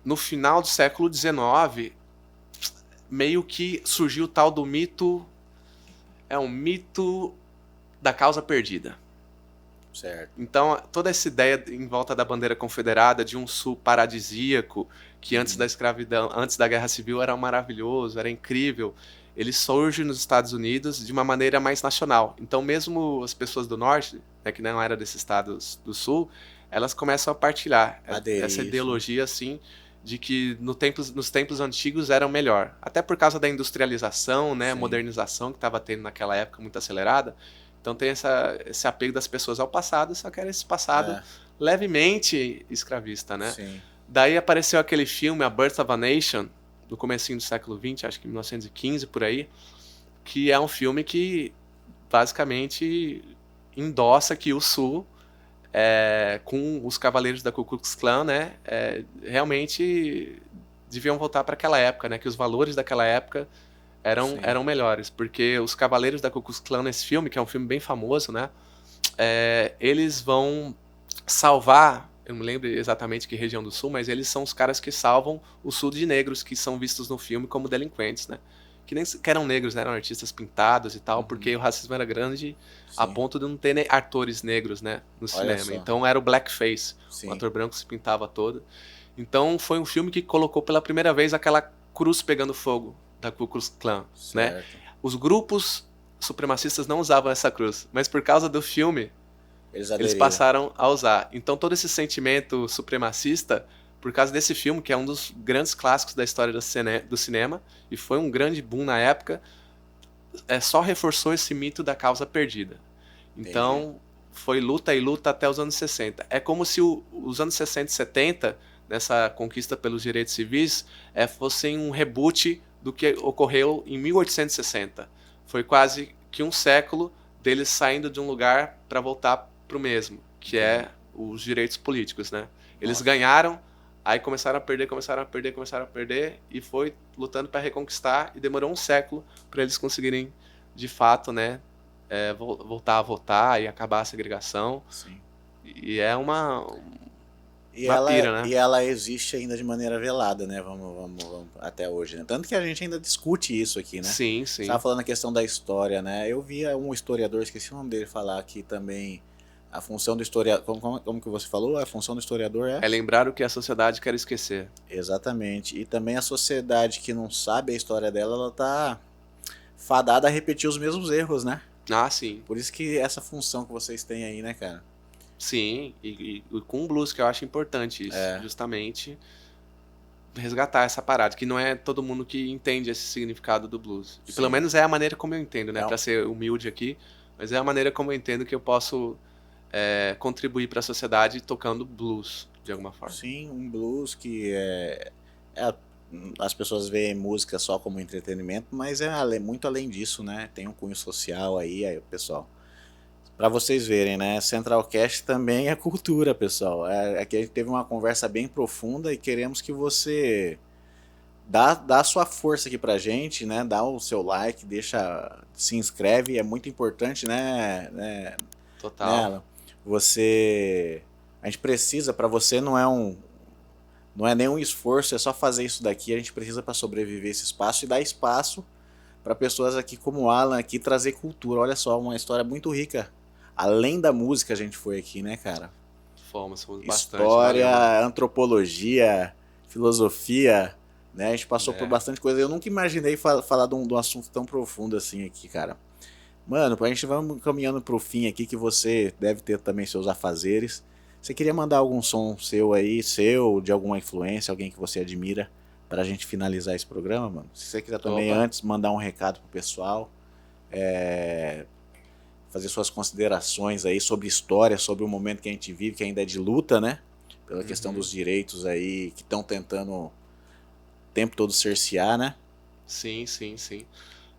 no final do século XIX, meio que surgiu o tal do mito, um mito da causa perdida. Certo. Então, toda essa ideia em volta da bandeira confederada, de um sul paradisíaco, que antes da escravidão, antes da Guerra Civil era maravilhoso, era incrível, ele surge nos Estados Unidos de uma maneira mais nacional. Então, mesmo as pessoas do norte, né, que não eram desses estados do sul, elas começam a partilhar essa ideologia, assim, de que nos tempos antigos eram melhor. Até por causa da industrialização, né, modernização que estava tendo naquela época muito acelerada. Então tem esse apego das pessoas ao passado, só que era esse passado levemente escravista, né? Sim. Daí apareceu aquele filme, A Birth of a Nation, do comecinho do século XX, acho que 1915, por aí, que é um filme que basicamente endossa que o Sul, com os cavaleiros da Ku Klux Klan, né, realmente deviam voltar para aquela época, né? Que os valores daquela época eram melhores, porque os Cavaleiros da Ku Klux Klan nesse filme, que é um filme bem famoso, né? Eles vão salvar, eu não me lembro exatamente que região do sul, mas eles são os caras que salvam o sul de negros que são vistos no filme como delinquentes, né? Que nem que eram negros, né? Eram artistas pintados e tal, porque o racismo era grande a ponto de não ter atores negros, né? No cinema. Então era o blackface, o ator branco se pintava todo. Então foi um filme que colocou pela primeira vez aquela cruz pegando fogo da Ku Klux Klan, né? Os grupos supremacistas não usavam essa cruz, mas por causa do filme, eles passaram a usar. Então todo esse sentimento supremacista, por causa desse filme, que é um dos grandes clássicos da história do cinema, e foi um grande boom na época, só reforçou esse mito da causa perdida. Então, foi luta e luta até os anos 60. É como se os anos 60 e 70, nessa conquista pelos direitos civis, fossem um reboot do que ocorreu em 1860. Foi quase que um século deles saindo de um lugar para voltar para o mesmo, que é os direitos políticos, né? Eles ganharam, aí começaram a perder, e foi lutando para reconquistar, e demorou um século para eles conseguirem, de fato, né, voltar a votar e acabar a segregação. Sim. E é uma pira, né? E ela existe ainda de maneira velada, né? Vamos até hoje, né? Tanto que a gente ainda discute isso aqui, né? Sim. Você estava falando a questão da história, né? Eu via um historiador, esqueci o nome dele, falar que também a função do historiador... Como que você falou? A função do historiador é lembrar o que a sociedade quer esquecer. Exatamente. E também a sociedade que não sabe a história dela, ela tá fadada a repetir os mesmos erros, né? Ah, sim. Por isso que essa função que vocês têm aí, né, cara? Sim, e com o blues, que eu acho importante isso, justamente resgatar essa parada, que não é todo mundo que entende esse significado do blues. E pelo menos é a maneira como eu entendo, né? Pra ser humilde aqui, mas é a maneira como eu entendo que eu posso contribuir para a sociedade tocando blues, de alguma forma. Sim, um blues que as pessoas veem música só como entretenimento, mas é muito além disso, né? Tem um cunho social aí, pessoal. Para vocês verem, né? Centralcast também é cultura, pessoal. Aqui a gente teve uma conversa bem profunda e queremos que você dá a sua força aqui pra gente, né? Dá o seu like, se inscreve, é muito importante, né? Total. Né? A gente precisa, para você não é nenhum esforço, é só fazer isso daqui, a gente precisa para sobreviver esse espaço e dar espaço para pessoas aqui como o Alan aqui trazer cultura. Olha só, uma história muito rica. Além da música a gente foi aqui, né, cara? Fomos bastante. História, valeu, antropologia, filosofia, né? A gente passou por bastante coisa. Eu nunca imaginei falar de um assunto tão profundo assim aqui, cara. Mano, a gente vai caminhando pro fim aqui, que você deve ter também seus afazeres. Você queria mandar algum som seu aí, de alguma influência, alguém que você admira, pra gente finalizar esse programa, mano? Se você quiser também antes mandar um recado pro pessoal, fazer suas considerações aí sobre história, sobre o momento que a gente vive, que ainda é de luta, né? Pela questão dos direitos aí, que estão tentando o tempo todo cercear, né? Sim.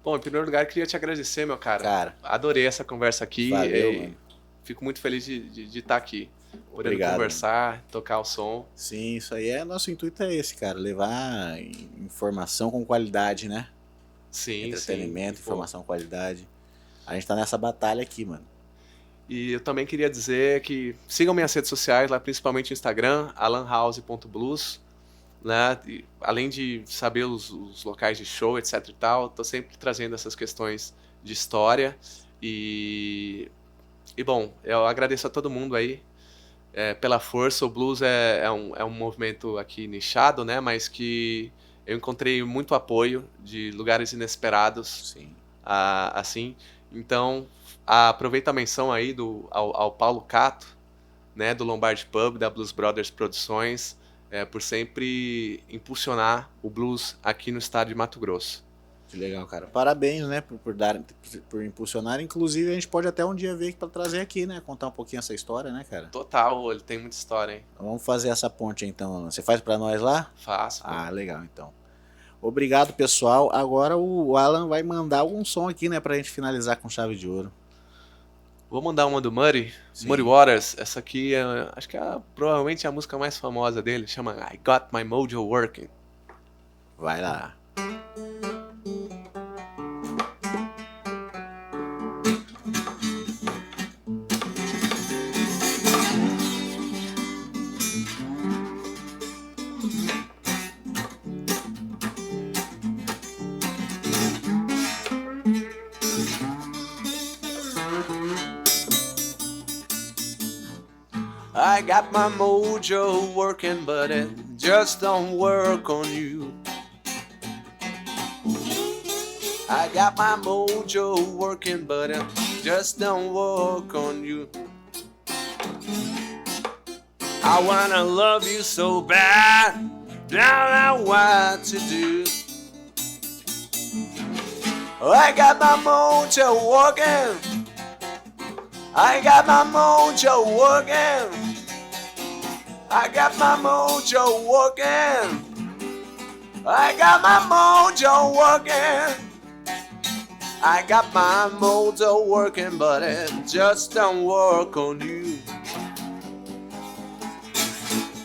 Bom, em primeiro lugar, queria te agradecer, meu cara. Adorei essa conversa aqui. Valeu, mano. Fico muito feliz de estar aqui. Podendo Obrigado, conversar, mano. Tocar o som. Sim, isso aí nosso intuito é esse, cara. Levar informação com qualidade, né? Sim, entretenimento, informação com qualidade. A gente tá nessa batalha aqui, mano. E eu também queria dizer que sigam minhas redes sociais, lá principalmente no Instagram, alanhouse.blues. Né? E, além de saber os locais de show, etc e tal, tô sempre trazendo essas questões de história. E bom, eu agradeço a todo mundo aí pela força. O blues é um movimento aqui nichado, né? Mas que eu encontrei muito apoio de lugares inesperados. Sim. Assim. Então, aproveita a menção aí ao Paulo Cato, né? Do Lombardi Pub, da Blues Brothers Produções, por sempre impulsionar o blues aqui no estado de Mato Grosso. Que legal, cara. Parabéns, né, por impulsionar. Inclusive, a gente pode até um dia ver para trazer aqui, né, contar um pouquinho essa história, né, cara? Total, ele tem muita história, hein? Então, vamos fazer essa ponte, então. Você faz para nós lá? Faço. Legal, então. Obrigado, pessoal. Agora o Alan vai mandar algum som aqui, né, pra gente finalizar com chave de ouro. Vou mandar uma do Muddy Waters. Essa aqui acho que provavelmente a música mais famosa dele, chama I Got My Mojo Working. Vai lá. I got my mojo working, but it just don't work on you. I got my mojo working, but it just don't work on you. I wanna love you so bad, don't know what to do. I got my mojo working. I got my mojo working. I got my mojo working. I got my mojo working. I got my mojo working, but it just don't work on you.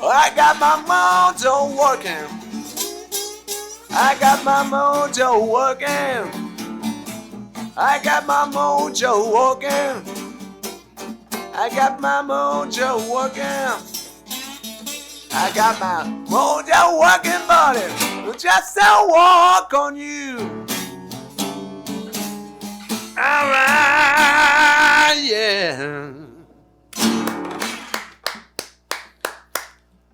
I got my mojo working. I got my mojo working. I got my mojo working. I got my mojo working. I got my mojo working, but it just don't work on you. Alright, yeah.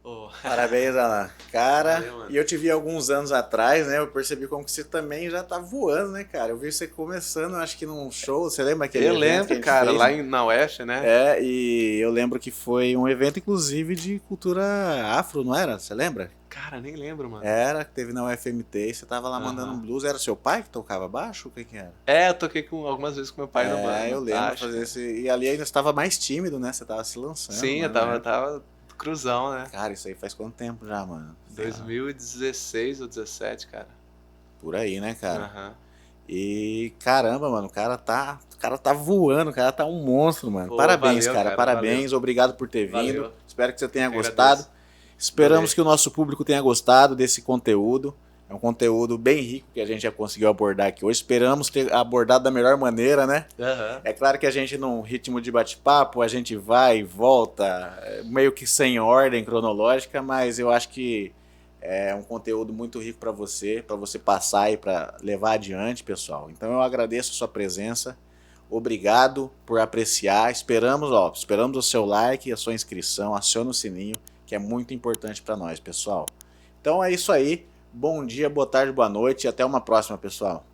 Oh. Parabéns, Alan. Cara, Valeu, e eu te vi alguns anos atrás, né? Eu percebi como que você também já tá voando, né, cara? Eu vi você começando, acho que num show. Você lembra aquele Eu evento que a lembro, gente cara, fez? lá na Oeste, né? É, e eu lembro que foi um evento, inclusive, de cultura afro, não era? Você lembra? Cara, nem lembro, mano. Era, que teve na UFMT, e você tava lá mandando um Aham. blues. Era seu pai que tocava baixo? O que que era? É, eu toquei algumas vezes com meu pai É, eu lembro baixo, fazer né? esse. E ali ainda estava mais tímido, né? Você tava se lançando. Sim, né, eu tava, né? tava cruzão, né? Cara, isso aí faz quanto tempo já, mano? 2016 ou 17, cara. Por aí, né, cara? Aham. E caramba, mano, o cara tá voando, o cara tá um monstro, mano. Pô, Parabéns, valeu, cara, parabéns. Obrigado por ter vindo. Valeu. Espero que você tenha Eu gostado. agradeço. Esperamos Adorei. que o nosso público tenha gostado desse conteúdo. É um conteúdo bem rico que a gente já conseguiu abordar aqui hoje. Esperamos ter abordado da melhor maneira, né? Aham. É claro que a gente, num ritmo de bate-papo, a gente vai e volta, meio que sem ordem cronológica, mas eu acho que é um conteúdo muito rico para você passar e para levar adiante, pessoal. Então eu agradeço a sua presença, obrigado por apreciar. Esperamos o seu like, a sua inscrição, acione o sininho, que é muito importante para nós, pessoal. Então é isso aí. Bom dia, boa tarde, boa noite e até uma próxima, pessoal.